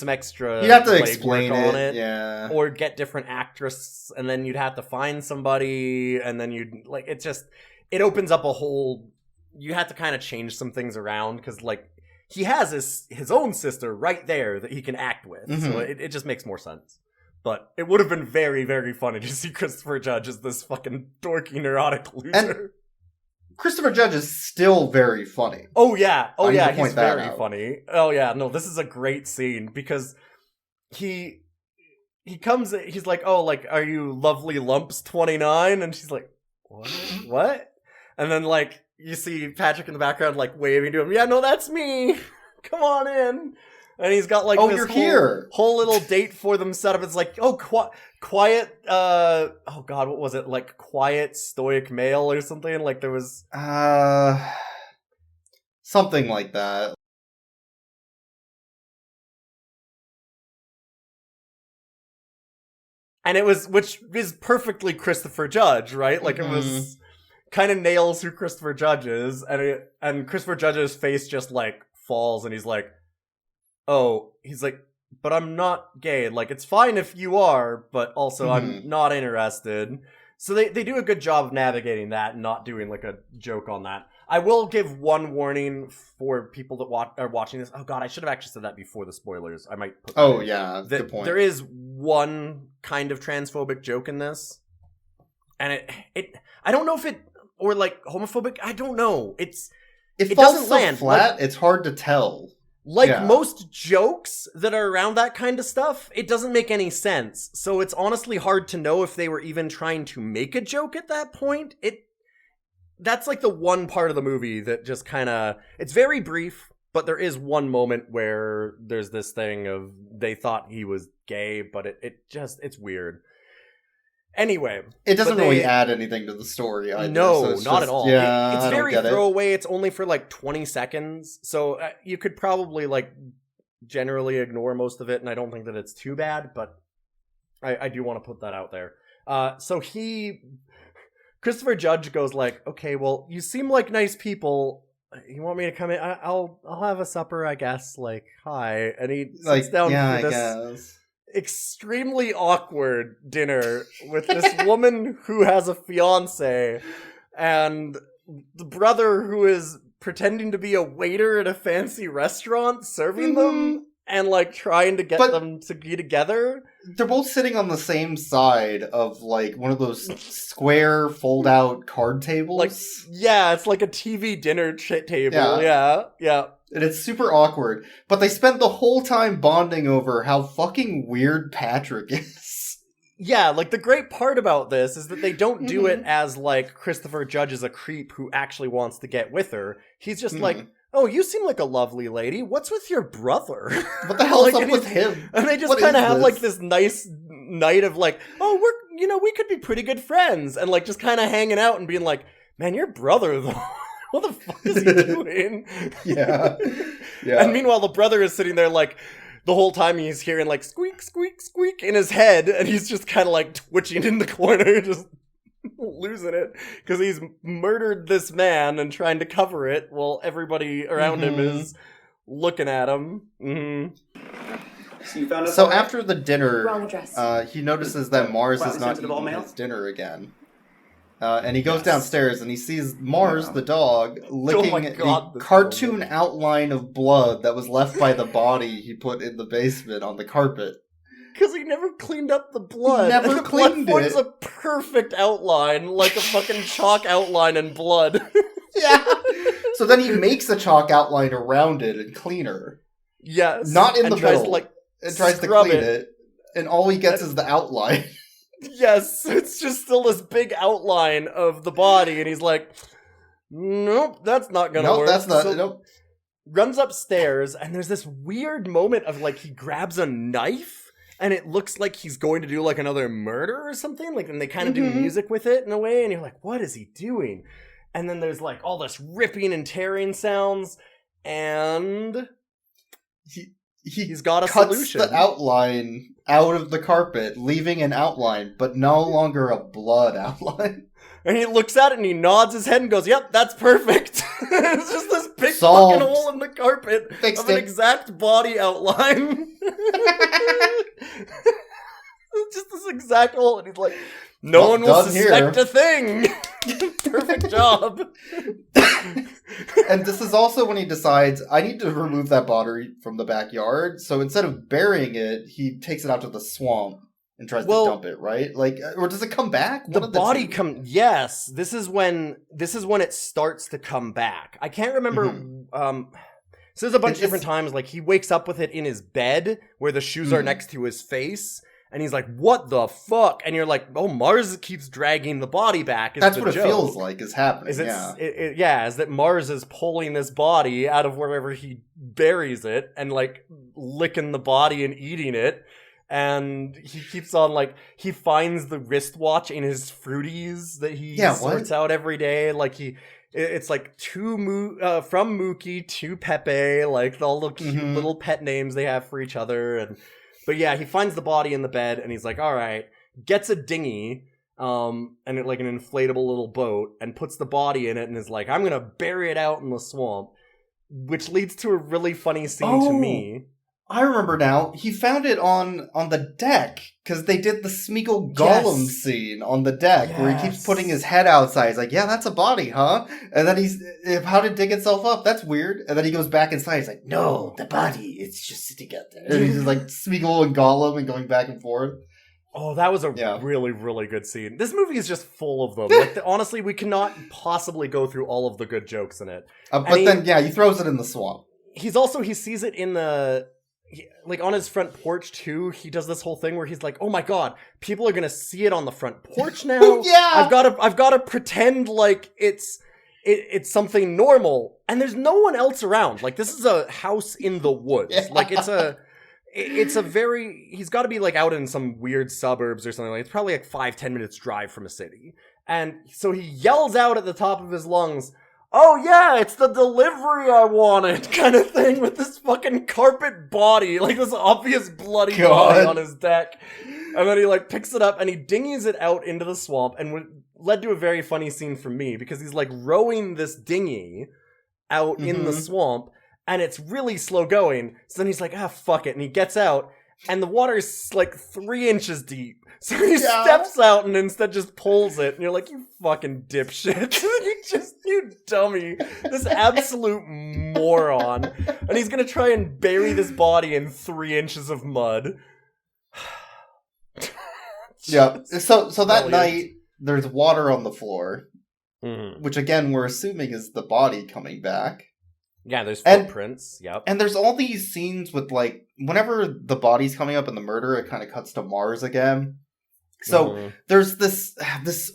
extra. You'd have to explain on it, yeah, or get different actress, and then you'd have to find somebody, and then you'd like it opens up a whole. You have to kind of change some things around because like he has his own sister right there that he can act with, so it just makes more sense. But it would have been very, very funny to see Christopher Judge as this fucking dorky, neurotic loser. And Christopher Judge is still very funny. Oh yeah, he's very funny. Oh yeah, no, this is a great scene because he comes, he's like, oh, like, are you Lovely Lumps 29? And she's like, what? And then like you see Patrick in the background like waving to him. Yeah, no, that's me. Come on in. And he's got like Oh, this you're here. whole little date for them set up. It's like, oh, quiet, oh god, what was it? Like quiet stoic male or something? Like there was... Something like that. And it was, which is perfectly Christopher Judge, right? Like it was kind of nails who Christopher Judge is, and Christopher Judge's face just like falls, and he's like, but I'm not gay. Like it's fine if you are, but also I'm not interested. So they do a good job of navigating that and not doing like a joke on that. I will give one warning for people that are watching this. Oh god, I should have actually said that before the spoilers. I might put that in. Yeah, good point. There is one kind of transphobic joke in this. And it I don't know if it, or like homophobic, I don't know. It falls doesn't so land flat, like, it's hard to tell. Like most jokes that are around that kind of stuff, it doesn't make any sense. So it's honestly hard to know if they were even trying to make a joke at that point. That's like the one part of the movie that just kind of... It's very brief, but there is one moment where there's this thing of they thought he was gay, but it's weird. Anyway. It doesn't really add anything to the story either. No, so not at all. Yeah, it's very throwaway. It's only for like 20 seconds. So you could probably like generally ignore most of it, and I don't think that it's too bad, but I do want to put that out there. So Christopher Judge goes like, okay, well, you seem like nice people. You want me to come in? I'll have a supper, I guess. Like, hi. And he sits down for this extremely awkward dinner with this woman who has a fiance and the brother who is pretending to be a waiter at a fancy restaurant serving them and like trying to get them to be together. They're both sitting on the same side of like one of those square fold out card tables. Like, yeah, it's like a TV dinner table. Yeah. And it's super awkward. But they spent the whole time bonding over how fucking weird Patrick is. Yeah, like the great part about this is that they don't do it as like Christopher Judge is a creep who actually wants to get with her. He's just like, oh, you seem like a lovely lady. What's with your brother? What the hell's up with him? And they just kind of have like this nice night of like, oh, we could be pretty good friends. And like just kind of hanging out and being like, man, your brother though. What the fuck is he doing? Yeah. And meanwhile, the brother is sitting there like, the whole time he's hearing like squeak, squeak, squeak in his head. And he's just kind of like twitching in the corner, just losing it. Because he's murdered this man and trying to cover it while everybody around him is looking at him. So after the dinner, he notices that Mars is not eating his dinner again. And he goes downstairs and he sees Mars, the dog, licking the cartoon outline of blood that was left by the body he put in the basement on the carpet. Because he never cleaned up the blood. He never cleaned it. It's a perfect outline, like a fucking chalk outline in blood. Yeah. So then he makes a chalk outline around it and cleaner. Yes. Not in the middle. Tries to clean it. And all he gets is the outline. Yes, it's just still this big outline of the body, and he's like, nope, that's not gonna work. That's not, nope. Runs upstairs, and there's this weird moment of, like, he grabs a knife, and it looks like he's going to do, like, another murder or something, like, and they kind of do music with it in a way, and you're like, what is he doing? And then there's, like, all this ripping and tearing sounds, and he's got a solution. Cuts the outline out of the carpet, leaving an outline, but no longer a blood outline. And he looks at it and he nods his head and goes, yep, that's perfect. It's just this big Solved. fucking hole in the carpet of an exact body outline. It's just this exact hole. And he's like, no one will suspect a thing. Perfect job. And this is also when he decides, I need to remove that body from the backyard. So instead of burying it, he takes it out to the swamp and tries to dump it, right? Like, or does it come back? Yes. This is when it starts to come back. I can't remember. So there's a bunch of different times. Like he wakes up with it in his bed where the shoes are next to his face. And he's like, what the fuck? And you're like, oh, Mars keeps dragging the body back. That's what it feels like is happening, is that Mars is pulling this body out of wherever he buries it and, like, licking the body and eating it. And he keeps on, like, he finds the wristwatch in his Fruities that he sorts out every day. Like, it's like from Mookie to Pepe, like, all the cute little pet names they have for each other. But yeah, he finds the body in the bed, and he's like, all right, gets a dinghy, and like an inflatable little boat, and puts the body in it, and is like, I'm gonna bury it out in the swamp, which leads to a really funny scene to me. I remember now. He found it on the deck, because they did the Smeagol Gollum scene on the deck, where he keeps putting his head outside. He's like, yeah, that's a body, huh? And then how did it dig itself up? That's weird. And then he goes back inside. He's like, no, the body, it's just sitting out there. And he's just like Smeagol and Gollum and going back and forth. Oh, that was a really, really good scene. This movie is just full of them. Like, honestly, we cannot possibly go through all of the good jokes in it. He throws it in the swamp. He sees it in like on his front porch too. He does this whole thing where he's like, oh my god, people are gonna see it on the front porch now. I've gotta pretend like it's something normal, and there's no one else around. Like, this is a house in the woods. Like, it's a very, he's got to be like out in some weird suburbs or something. Like, it's probably like 5-10 minutes drive from a city. And so he yells out at the top of his lungs, oh yeah, it's the delivery I wanted, kind of thing, with this fucking carpet body, like this obvious bloody body on his deck. And then he, like, picks it up and he dinghies it out into the swamp, and led to a very funny scene for me, because he's, like, rowing this dinghy out in the swamp, and it's really slow going. So then he's like, fuck it, and he gets out, and the water's, like, 3 inches deep. So he steps out and instead just pulls it, and you're like, you fucking dipshit. You dummy. This absolute moron. And he's gonna try and bury this body in 3 inches of mud. Yeah. So that night, there's water on the floor, which again, we're assuming is the body coming back. Yeah, there's footprints. Yep. And there's all these scenes with, like, whenever the body's coming up in the murder, it kind of cuts to Mars again. So there's this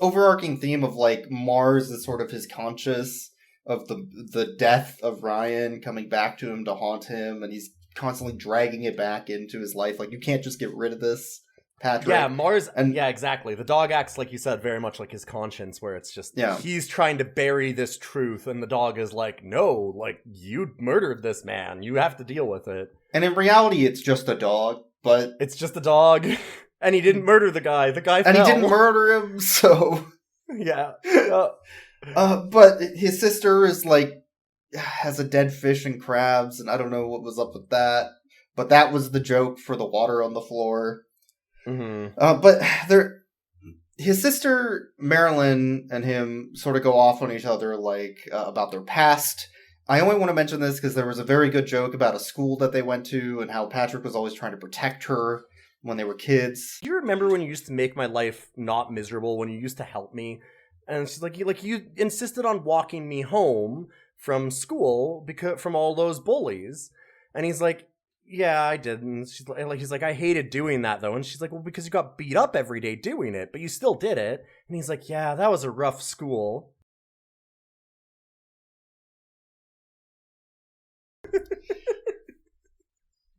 overarching theme of, like, Mars is sort of his conscious of the death of Ryan coming back to him to haunt him, and he's constantly dragging it back into his life. Like, you can't just get rid of this, Patrick. Yeah, Mars, and yeah, exactly. The dog acts, like you said, very much like his conscience, where it's just, he's trying to bury this truth, and the dog is like, no, like, you murdered this man, you have to deal with it. And in reality, it's just a dog, but... It's just a dog, and he didn't murder the guy fell. And he didn't murder him, so... Yeah. But his sister is, like, has a dead fish and crabs, and I don't know what was up with that, but that was the joke for the water on the floor. But his sister Marilyn and him sort of go off on each other, like, about their past. I only want to mention this because there was a very good joke about a school that they went to and how Patrick was always trying to protect her when they were kids. Do you remember when you used to make my life not miserable, when you used to help me? And she's like, you insisted on walking me home from school from all those bullies. And he's like, yeah, I did. And he's like, I hated doing that, though. And she's like, well, because you got beat up every day doing it, but you still did it. And he's like, yeah, that was a rough school.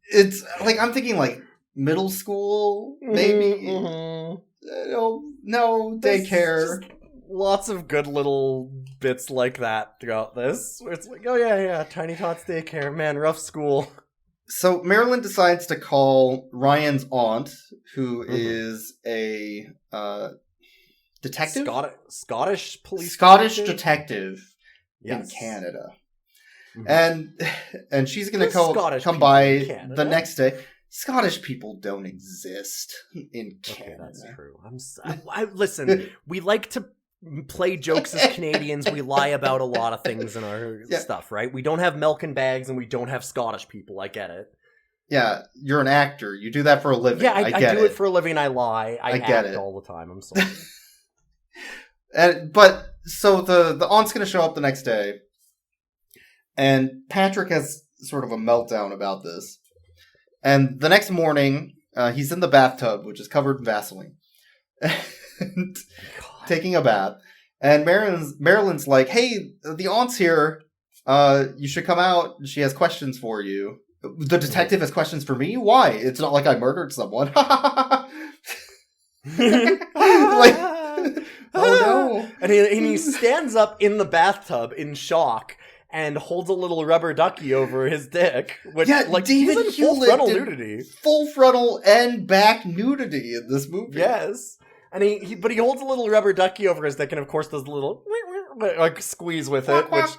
It's like, I'm thinking, like, middle school, maybe. No, daycare. Lots of good little bits like that throughout this, where it's like, oh yeah, Tiny Tots daycare, man, rough school. So Marilyn decides to call Ryan's aunt, who is a detective? Scottish police detective in Canada. And she's going to come by the next day. Scottish people don't exist in Canada. Okay, that's true. Listen, we like to play jokes as Canadians. We lie about a lot of things in our stuff, right? We don't have milk and bags, and we don't have Scottish people. I get it. Yeah, you're an actor. You do that for a living. Yeah, I do it for a living. I lie. I get it all the time. I'm sorry. But so the aunt's going to show up the next day, and Patrick has sort of a meltdown about this. And the next morning, He's in the bathtub, which is covered in Vaseline, and taking a bath. And Marilyn's like, "Hey, the aunt's here. You should come out. She has questions for you." The detective has questions for me? Why? It's not like I murdered someone. Like, oh no. And he stands up in the bathtub in shock and holds a little rubber ducky over his dick. Which, like, David he's in full frontal nudity. Full frontal and back nudity in this movie. Yes. And he holds a little rubber ducky over his dick, and of course does a little like squeeze with it, which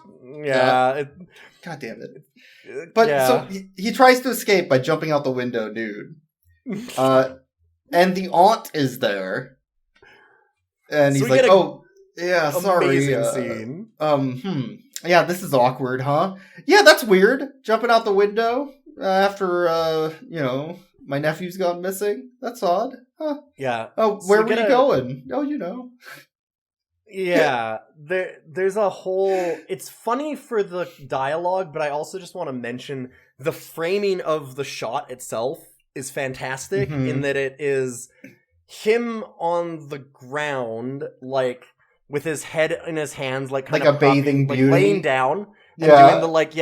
God damn it. But so he tries to escape by jumping out the window nude. And the aunt is there. And he's like, "Oh, yeah, sorry." Amazing scene. Yeah, this is awkward, huh? Yeah, that's weird. Jumping out the window after my nephew's gone missing. That's odd. Huh? Yeah. Oh, where were you going? Oh, you know. Yeah, there's a whole... It's funny for the dialogue, but I also just want to mention the framing of the shot itself is fantastic in that it is him on the ground, like, with his head in his hands, like, kind of a bathing beauty. Laying down, and doing the, like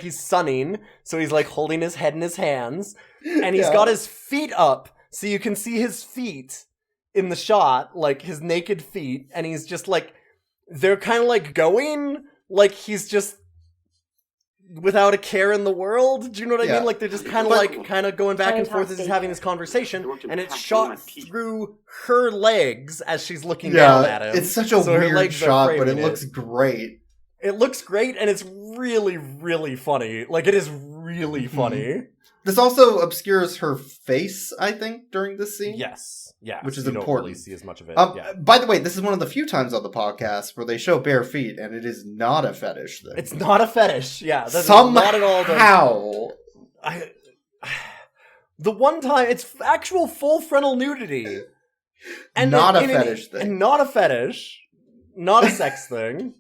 he's sunning, so he's, like, holding his head in his hands, and he's got his feet up, so you can see his feet in the shot, like, his naked feet, and he's just, like, they're kind of, like, going, like, he's just without a care in the world. Do you know what I mean? Like, they're just kind of going back and forth as he's having this conversation, and it's shot through her legs as she's looking down at him. It's such a weird shot, but it looks great. It looks great, and it's really, really funny. Like, it is really funny. This also obscures her face, I think, during this scene. Yes. Yeah. Which is you important. Don't really see as much of it. By the way, this is one of the few times on the podcast where they show bare feet, and it is not a fetish thing. It's not a fetish. Yeah. Somehow. Not at all. The one time, it's actual full frontal nudity. And not a fetish thing. And not a fetish. Not a sex thing.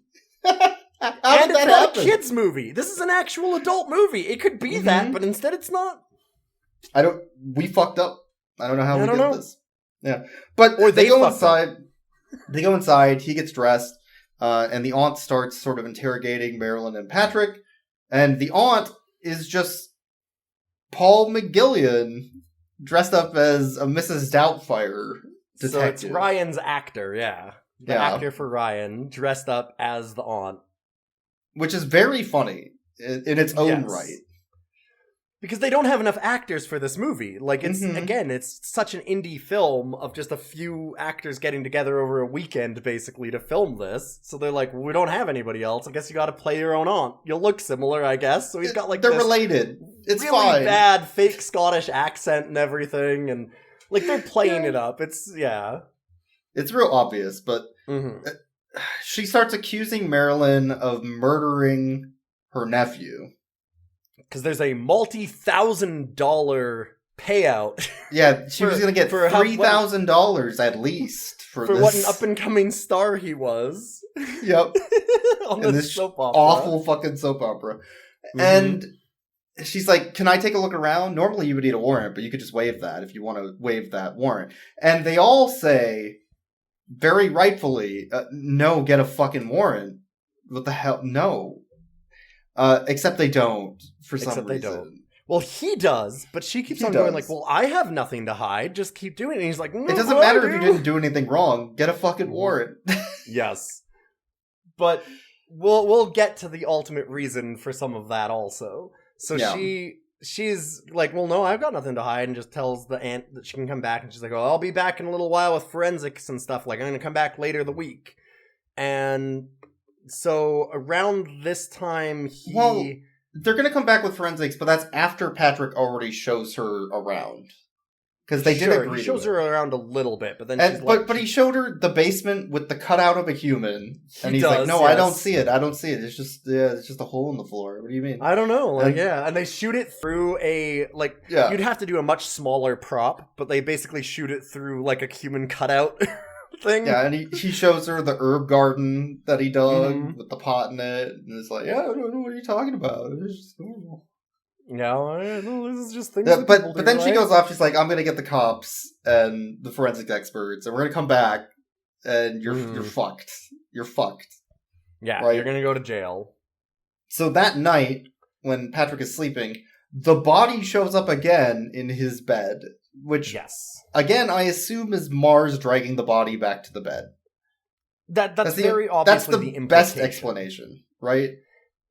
And it's not a kid's movie. This is an actual adult movie. It could be that, but instead it's not. We fucked up. I don't know how we did this. Yeah. But they go inside. They go inside. He gets dressed. And the aunt starts sort of interrogating Marilyn and Patrick. And the aunt is just Paul McGillian dressed up as a Mrs. Doubtfire detective. So it's Ryan's actor, The actor for Ryan dressed up as the aunt. Which is very funny in its own right. Because they don't have enough actors for this movie. Like, it's, again, it's such an indie film of just a few actors getting together over a weekend, basically, to film this. So they're like, well, we don't have anybody else. I guess you gotta play your own aunt. You'll look similar, I guess. So he's got, like, they're related. It's really fine. Bad fake Scottish accent and everything. And, like, they're playing it up. It's real obvious, but... She starts accusing Marilyn of murdering her nephew. Because there's a multi-$1,000 payout. Yeah, she was going to get $3,000 at least for this. What an up-and-coming star he was. Yep. On this soap opera. Awful fucking soap opera. And she's like, "Can I take a look around? Normally you would need a warrant, but you could just waive that if you want to waive that warrant." And they all say... very rightfully, no, get a fucking warrant. What the hell? No. Except they don't, for some reason. They don't. Well, he does, but she keeps on going like, well, I have nothing to hide, just keep doing it. And he's like, no, it doesn't matter if you didn't do anything wrong, get a fucking warrant. Yes. But we'll get to the ultimate reason for some of that also. So she's like, well, no, I've got nothing to hide, and just tells the aunt that she can come back, and she's like, oh, I'll be back in a little while with forensics and stuff, like, I'm gonna come back later the week. And so around this time, they're gonna come back with forensics, but that's after Patrick already shows her around. Because they did agree. He shows her around a little bit, but then but he showed her the basement with the cutout of a human, and he's like, "No, I don't see it. I don't see it. It's just a hole in the floor. What do you mean?" I don't know. And they shoot it through you'd have to do a much smaller prop, but they basically shoot it through like a human cutout thing. Yeah, and he shows her the herb garden that he dug with the pot in it, and it's like, "Yeah, I don't know what you're talking about. It's just normal." No, this is just things. But then she goes off. She's like, "I'm gonna get the cops and the forensic experts, and we're gonna come back, and you're fucked. You're fucked." Yeah, right? You're gonna go to jail. So that night, when Patrick is sleeping, the body shows up again in his bed, which, again, I assume is Mars dragging the body back to the bed. That's very obviously the best explanation, right?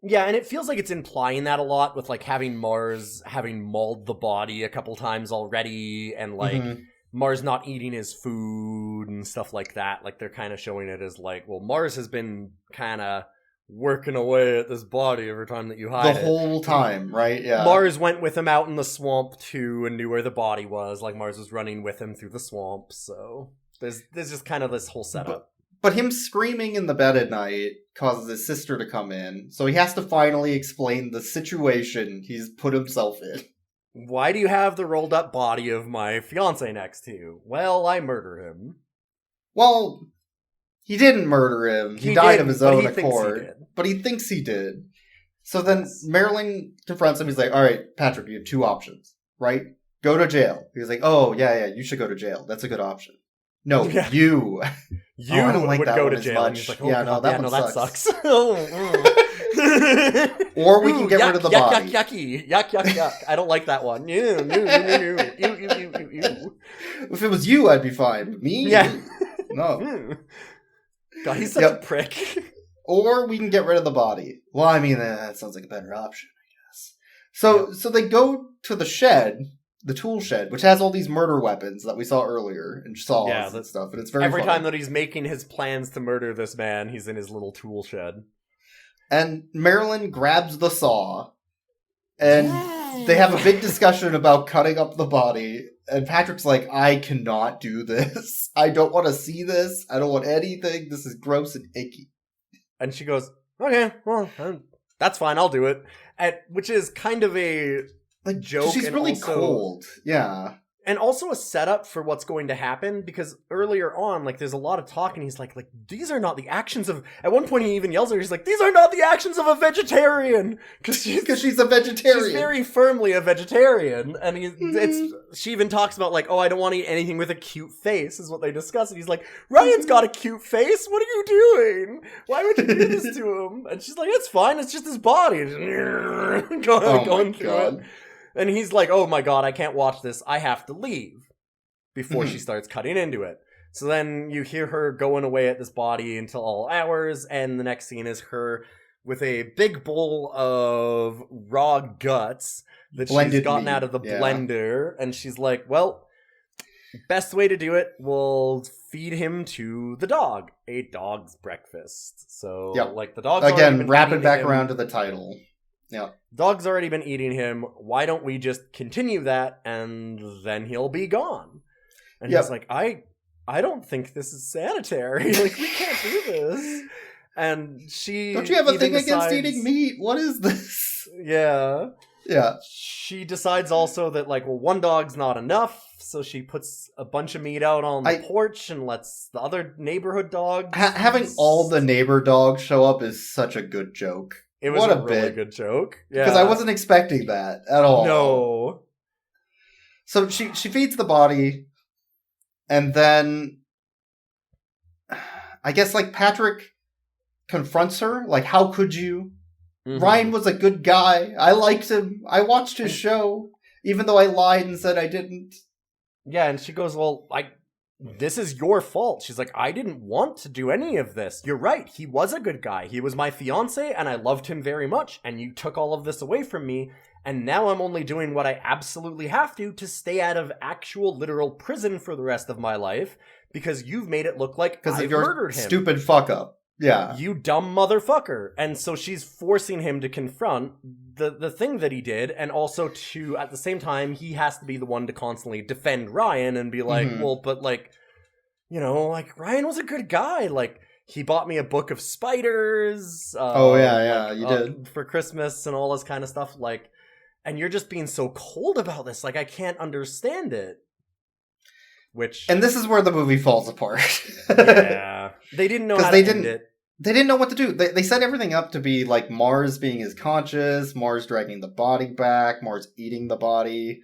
Yeah, and it feels like it's implying that a lot with, like, having Mars having mauled the body a couple times already, and, like, Mars not eating his food and stuff like that. Like, they're kind of showing it as, like, well, Mars has been kind of working away at this body every time that you hide the whole time, right? Yeah. Mars went with him out in the swamp, too, and knew where the body was. Like, Mars was running with him through the swamp, so there's just kind of this whole setup. But him screaming in the bed at night causes his sister to come in, so he has to finally explain the situation he's put himself in. Why do you have the rolled up body of my fiancé next to you? Well, I murder him. Well, he didn't murder him. He died of his own accord. But he thinks he did. So then Marilyn confronts him. He's like, all right, Patrick, you have two options, right? Go to jail. He's like, oh, yeah, you should go to jail. That's a good option. No, you. You I don't like would that go one to as jail. much. And he's like, oh, yeah, God, that sucks. Or we can get rid of the body. Yuck. I don't like that one. You. If it was you, I'd be fine. But me? Yeah. No. God, he's such a prick. Or we can get rid of the body. Well, I mean, that sounds like a better option, I guess. So they go to the shed, the tool shed, which has all these murder weapons that we saw earlier, and saws and stuff, and it's very Every fun. time that he's making his plans to murder this man, he's in his little tool shed. And Marilyn grabs the saw, and they have a big discussion about cutting up the body, and Patrick's like, I cannot do this. I don't want to see this. I don't want anything. This is gross and icky. And she goes, okay, well, that's fine, I'll do it. Which is kind of a joke. She's really also cold. Yeah. And also a setup for what's going to happen, because earlier on, like, there's a lot of talk, and he's like, these are not the actions of... At one point, he even yells at her, he's like, these are not the actions of a vegetarian! Because she's a vegetarian. She's very firmly a vegetarian, and she even talks about, like, oh, I don't want to eat anything with a cute face, is what they discuss, and he's like, Ryan's got a cute face? What are you doing? Why would you do this to him? And she's like, it's fine, it's just his body. Going through it. And he's like, oh my God, I can't watch this. I have to leave before she starts cutting into it. So then you hear her going away at this body until all hours. And the next scene is her with a big bowl of raw guts that she's gotten out of the blender. And she's like, well, best way to do it, we'll feed him to the dog. A dog's breakfast. So, like, the dog's again, wrap it back around to the title. Yeah. Dog's already been eating him. Why don't we just continue that and then he'll be gone? And he's like, I don't think this is sanitary. Like, we can't do this. And she... Don't you have a thing against eating meat? What is this? Yeah. Yeah. She decides also that, like, well, one dog's not enough, so she puts a bunch of meat out on the porch and lets the other neighborhood dogs... Having all the neighbor dogs show up is such a good joke. It was a really good joke. Yeah. Because I wasn't expecting that at all. No. So she feeds the body, and then I guess, like, Patrick confronts her. Like, how could you? Mm-hmm. Ryan was a good guy. I liked him. I watched his show, even though I lied and said I didn't. Yeah, and she goes, well, this is your fault. She's like, I didn't want to do any of this. You're right. He was a good guy. He was my fiance, and I loved him very much, and you took all of this away from me, and now I'm only doing what I absolutely have to stay out of actual literal prison for the rest of my life, because you've made it look like I've murdered him. Stupid fuck up. Yeah. You dumb motherfucker. And so she's forcing him to confront the thing that he did, and also to, at the same time, he has to be the one to constantly defend Ryan and be like, well, but, like, you know, like, Ryan was a good guy. Like, he bought me a book of spiders. You did. For Christmas and all this kind of stuff. Like, and you're just being so cold about this. Like, I can't understand it. And this is where the movie falls apart. Yeah. They didn't know how to end it. They didn't know what to do. They set everything up to be like Mars being his conscious, Mars dragging the body back, Mars eating the body.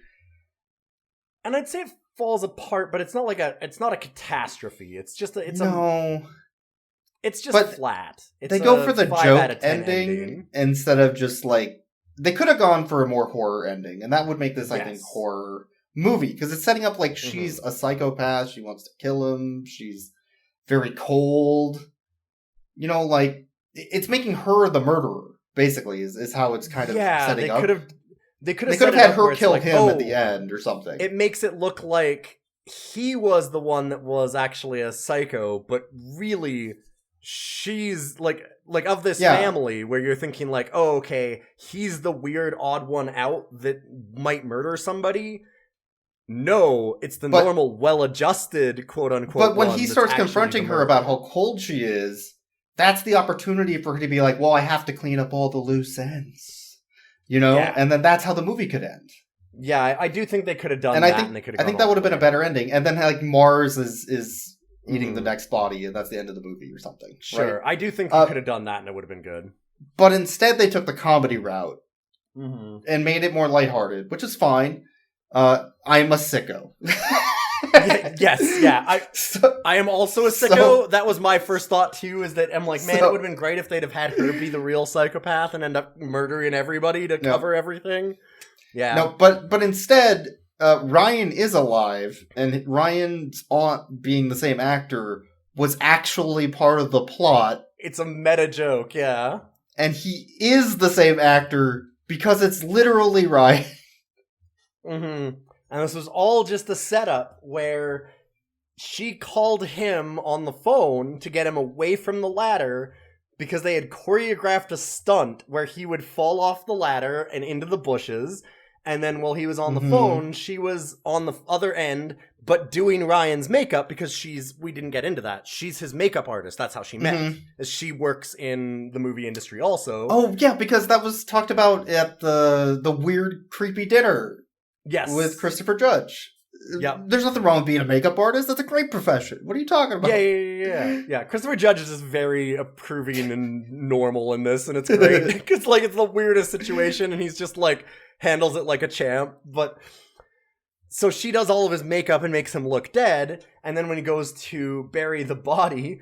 And I'd say it falls apart, but it's not a catastrophe. It's just it's just flat. It's they go for the joke ending instead of just like, they could have gone for a more horror ending, and that would make this, I think, horror movie, because it's setting up like she's a psychopath, she wants to kill him, she's very cold. You know, like, it's making her the murderer, basically, is how it's kind of setting up. They could have had her kill him at the end or something. It makes it look like he was the one that was actually a psycho, but really she's like of this family, where you're thinking like, oh, okay, he's the weird odd one out that might murder somebody. No, it's the normal, well-adjusted, quote-unquote. But when he starts confronting her about how cold she is, that's the opportunity for her to be like, well, I have to clean up all the loose ends. You know? Yeah. And then that's how the movie could end. Yeah, I do think they could have done that. I think that would have been a better ending. And then like Mars is eating the next body, and that's the end of the movie or something. Sure, right? I do think they could have done that, and it would have been good. But instead, they took the comedy route and made it more lighthearted, which is fine. I'm a sicko. I am also a sicko. That was my first thought too, is that I'm like, man, it would have been great if they'd have had her be the real psychopath and end up murdering everybody to cover everything. Yeah. No, but instead, Ryan is alive, and Ryan's aunt being the same actor was actually part of the plot. It's a meta joke, yeah. And he is the same actor because it's literally Ryan. And this was all just a setup where she called him on the phone to get him away from the ladder because they had choreographed a stunt where he would fall off the ladder and into the bushes. And then while he was on the phone, she was on the other end, but doing Ryan's makeup because we didn't get into that. She's his makeup artist. That's how she met. As she works in the movie industry also. Oh, yeah, because that was talked about at the weird, creepy dinner. Yes. With Christopher Judge. Yeah. There's nothing wrong with being a makeup artist. That's a great profession. What are you talking about? Yeah. Christopher Judge is just very approving and normal in this, and it's great. It's like, it's the weirdest situation, and he's just like, handles it like a champ. But so she does all of his makeup and makes him look dead, and then when he goes to bury the body,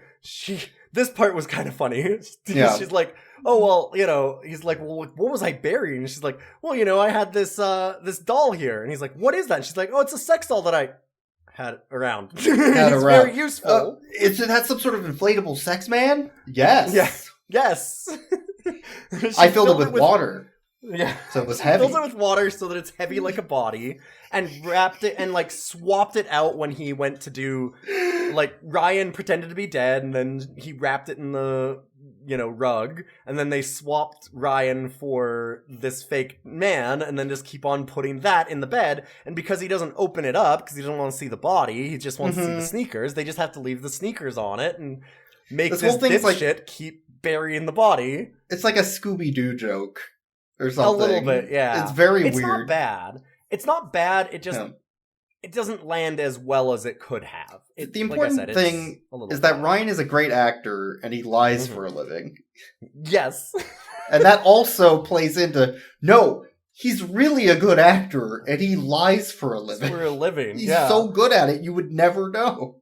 this part was kind of funny. She's like, oh, well, you know, he's like, well, what was I burying? And she's like, well, you know, I had this doll here. And he's like, what is that? And she's like, oh, it's a sex doll that I had around. It's very useful. It had some sort of inflatable sex man? Yes. Yeah. Yes. I filled it with water. Yeah. So it was heavy. Filled it with water so that it's heavy like a body, and wrapped it and like swapped it out when he went to do, like, Ryan pretended to be dead, and then he wrapped it in the, rug, and then they swapped Ryan for this fake man, and then just keep on putting that in the bed. And because he doesn't open it up because he doesn't want to see the body, he just wants to see the sneakers, they just have to leave the sneakers on it and make this dipshit keep burying the body. It's like a Scooby-Doo joke or something. A little bit, yeah. It's very weird. It's not bad. It just it doesn't land as well as it could have. The important thing is that Ryan is a great actor and he lies for a living. Yes. And that also plays into, no, he's really a good actor and he lies for a living. He's so good at it, you would never know.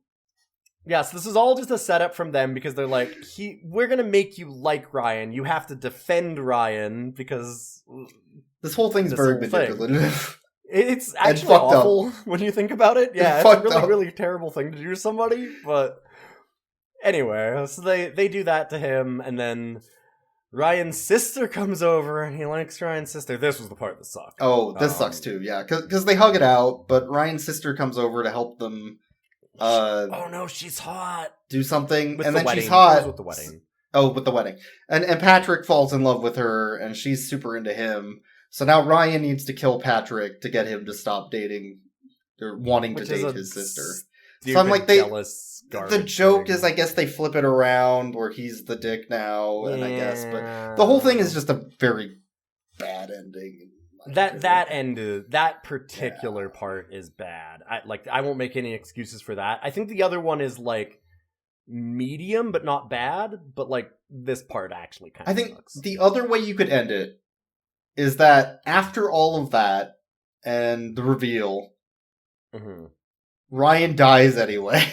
Yes, this is all just a setup from them because they're like, we're going to make you like Ryan. You have to defend Ryan because this whole thing's very manipulative. It's actually awful when you think about it. Yeah, it's a really, really terrible thing to do to somebody. But anyway, so they do that to him, and then Ryan's sister comes over, and he likes Ryan's sister. This was the part that sucked. Oh, this sucks too, yeah. Because they hug it out, but Ryan's sister comes over to help them... oh no, she's hot. Do something, with and then wedding. She's hot. With the wedding. Oh, with the wedding. And Patrick falls in love with her, and she's super into him. So now Ryan needs to kill Patrick to get him to stop dating or wanting to date his sister. So I'm like, the joke is, I guess they flip it around where he's the dick now, and I guess, but the whole thing is just a very bad ending. That particular part is bad. I won't make any excuses for that. I think the other one is like medium, but not bad. But like this part actually kind I of think sucks. the other way you could end it is that after all of that and the reveal, Ryan dies anyway.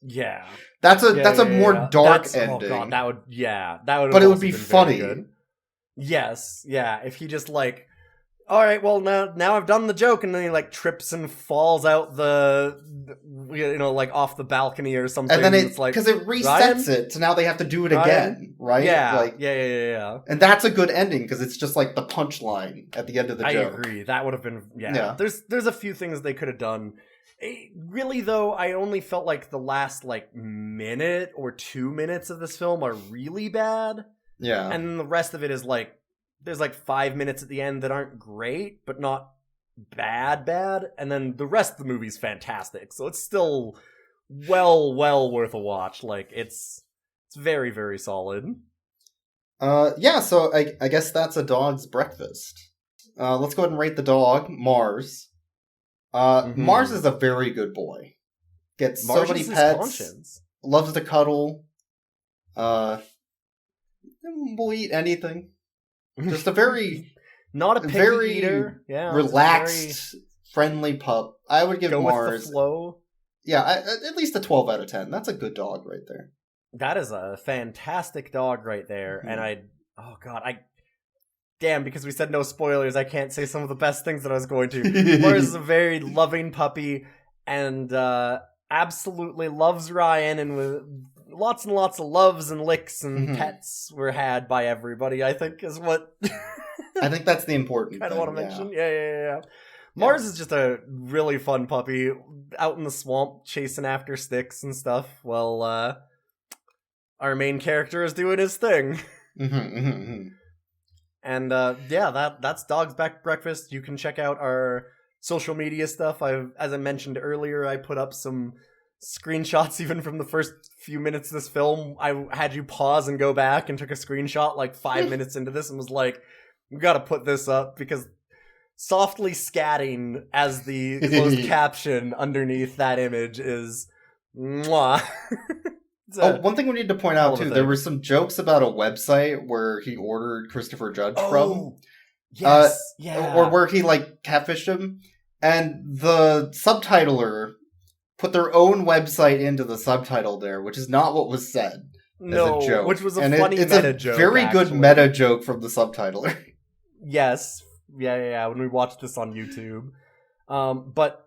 Yeah. That's a more dark ending. Oh god, that would. But it would be funny. Good. Yes, yeah. If he just like, all right, well now I've done the joke, and then he like trips and falls out like off the balcony or something. And then it's like, because it resets Ryan? it, so now they have to do it again, right? Yeah, like, yeah. And that's a good ending because it's just like the punchline at the end of the joke. I agree. That would have been There's a few things they could have done. Really though, I only felt like the last like minute or 2 minutes of this film are really bad. Yeah. And then the rest of it is like, there's like 5 minutes at the end that aren't great, but not bad. And then the rest of the movie's fantastic. So it's still well worth a watch. Like it's very, very solid. So I guess that's a dog's breakfast. Let's go ahead and rate the dog, Mars. Mars is a very good boy. Gets so many pets. Loves to cuddle. Will eat anything. Just a very not a picky eater. Yeah, relaxed, friendly pup. I would give Mars with the flow. Yeah, at least a 12 out of 10. That's a good dog right there. That is a fantastic dog right there, and because we said no spoilers, I can't say some of the best things that I was going to. Mars is a very loving puppy, and absolutely loves Ryan, and with lots and lots of loves and licks and pets were had by everybody, I think, is what... I think that's the important thing. I want to mention. Yeah. Mars is just a really fun puppy, out in the swamp, chasing after sticks and stuff, while our main character is doing his thing. And that's Dog's Back Breakfast. You can check out our social media stuff. As I mentioned earlier, I put up some screenshots even from the first few minutes of this film. I had you pause and go back and took a screenshot like 5 minutes into this and was like, we gotta put this up because softly scatting as the closed caption underneath that image is mwah. One thing we need to point out too, there were some jokes about a website where he ordered Christopher Judge from. Yes, or where he like catfished him, and the subtitler put their own website into the subtitle there, which is not what was said. No, as a joke. Which was a funny meta joke. It's a very good meta joke from the subtitler. Yes, yeah. When we watched this on YouTube, but.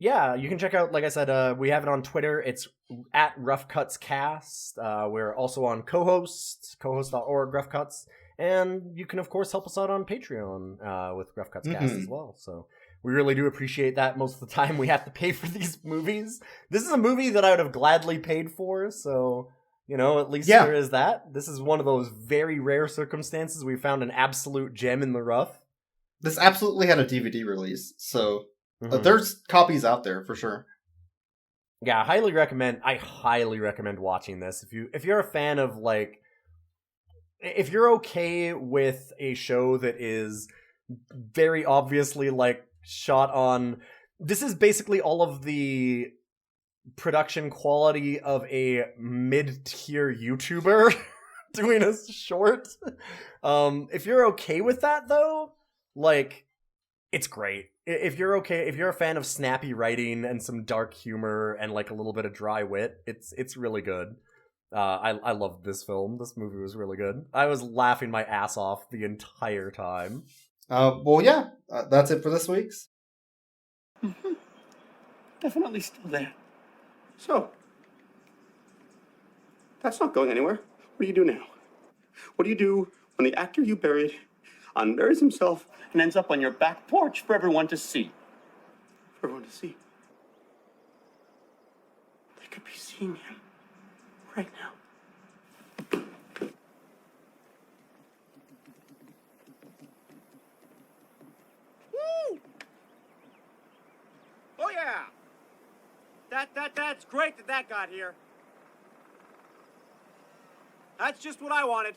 Yeah, you can check out, like I said, we have it on Twitter. It's at Rough Cuts Cast. We're also on cohost.org, Rough Cuts. And you can, of course, help us out on Patreon with Rough Cuts Cast as well. So we really do appreciate that. Most of the time we have to pay for these movies. This is a movie that I would have gladly paid for, so, at least there is that. This is one of those very rare circumstances we found an absolute gem in the rough. This absolutely had a DVD release, so... there's copies out there for sure. Yeah, I highly recommend watching this. If you're a fan of if you're okay with a show that is very obviously shot on, this is basically all of the production quality of a mid-tier YouTuber doing a short. If you're okay with that though, it's great. If you're a fan of snappy writing and some dark humor and a little bit of dry wit, it's really good. I loved this film. This movie was really good. I was laughing my ass off the entire time. That's it for this week's. Definitely still there. So, that's not going anywhere. What do you do now? What do you do when the actor you buried unburies himself and ends up on your back porch for everyone to see? For everyone to see. They could be seeing him right now. Woo! Oh yeah! That's great that got here. That's just what I wanted.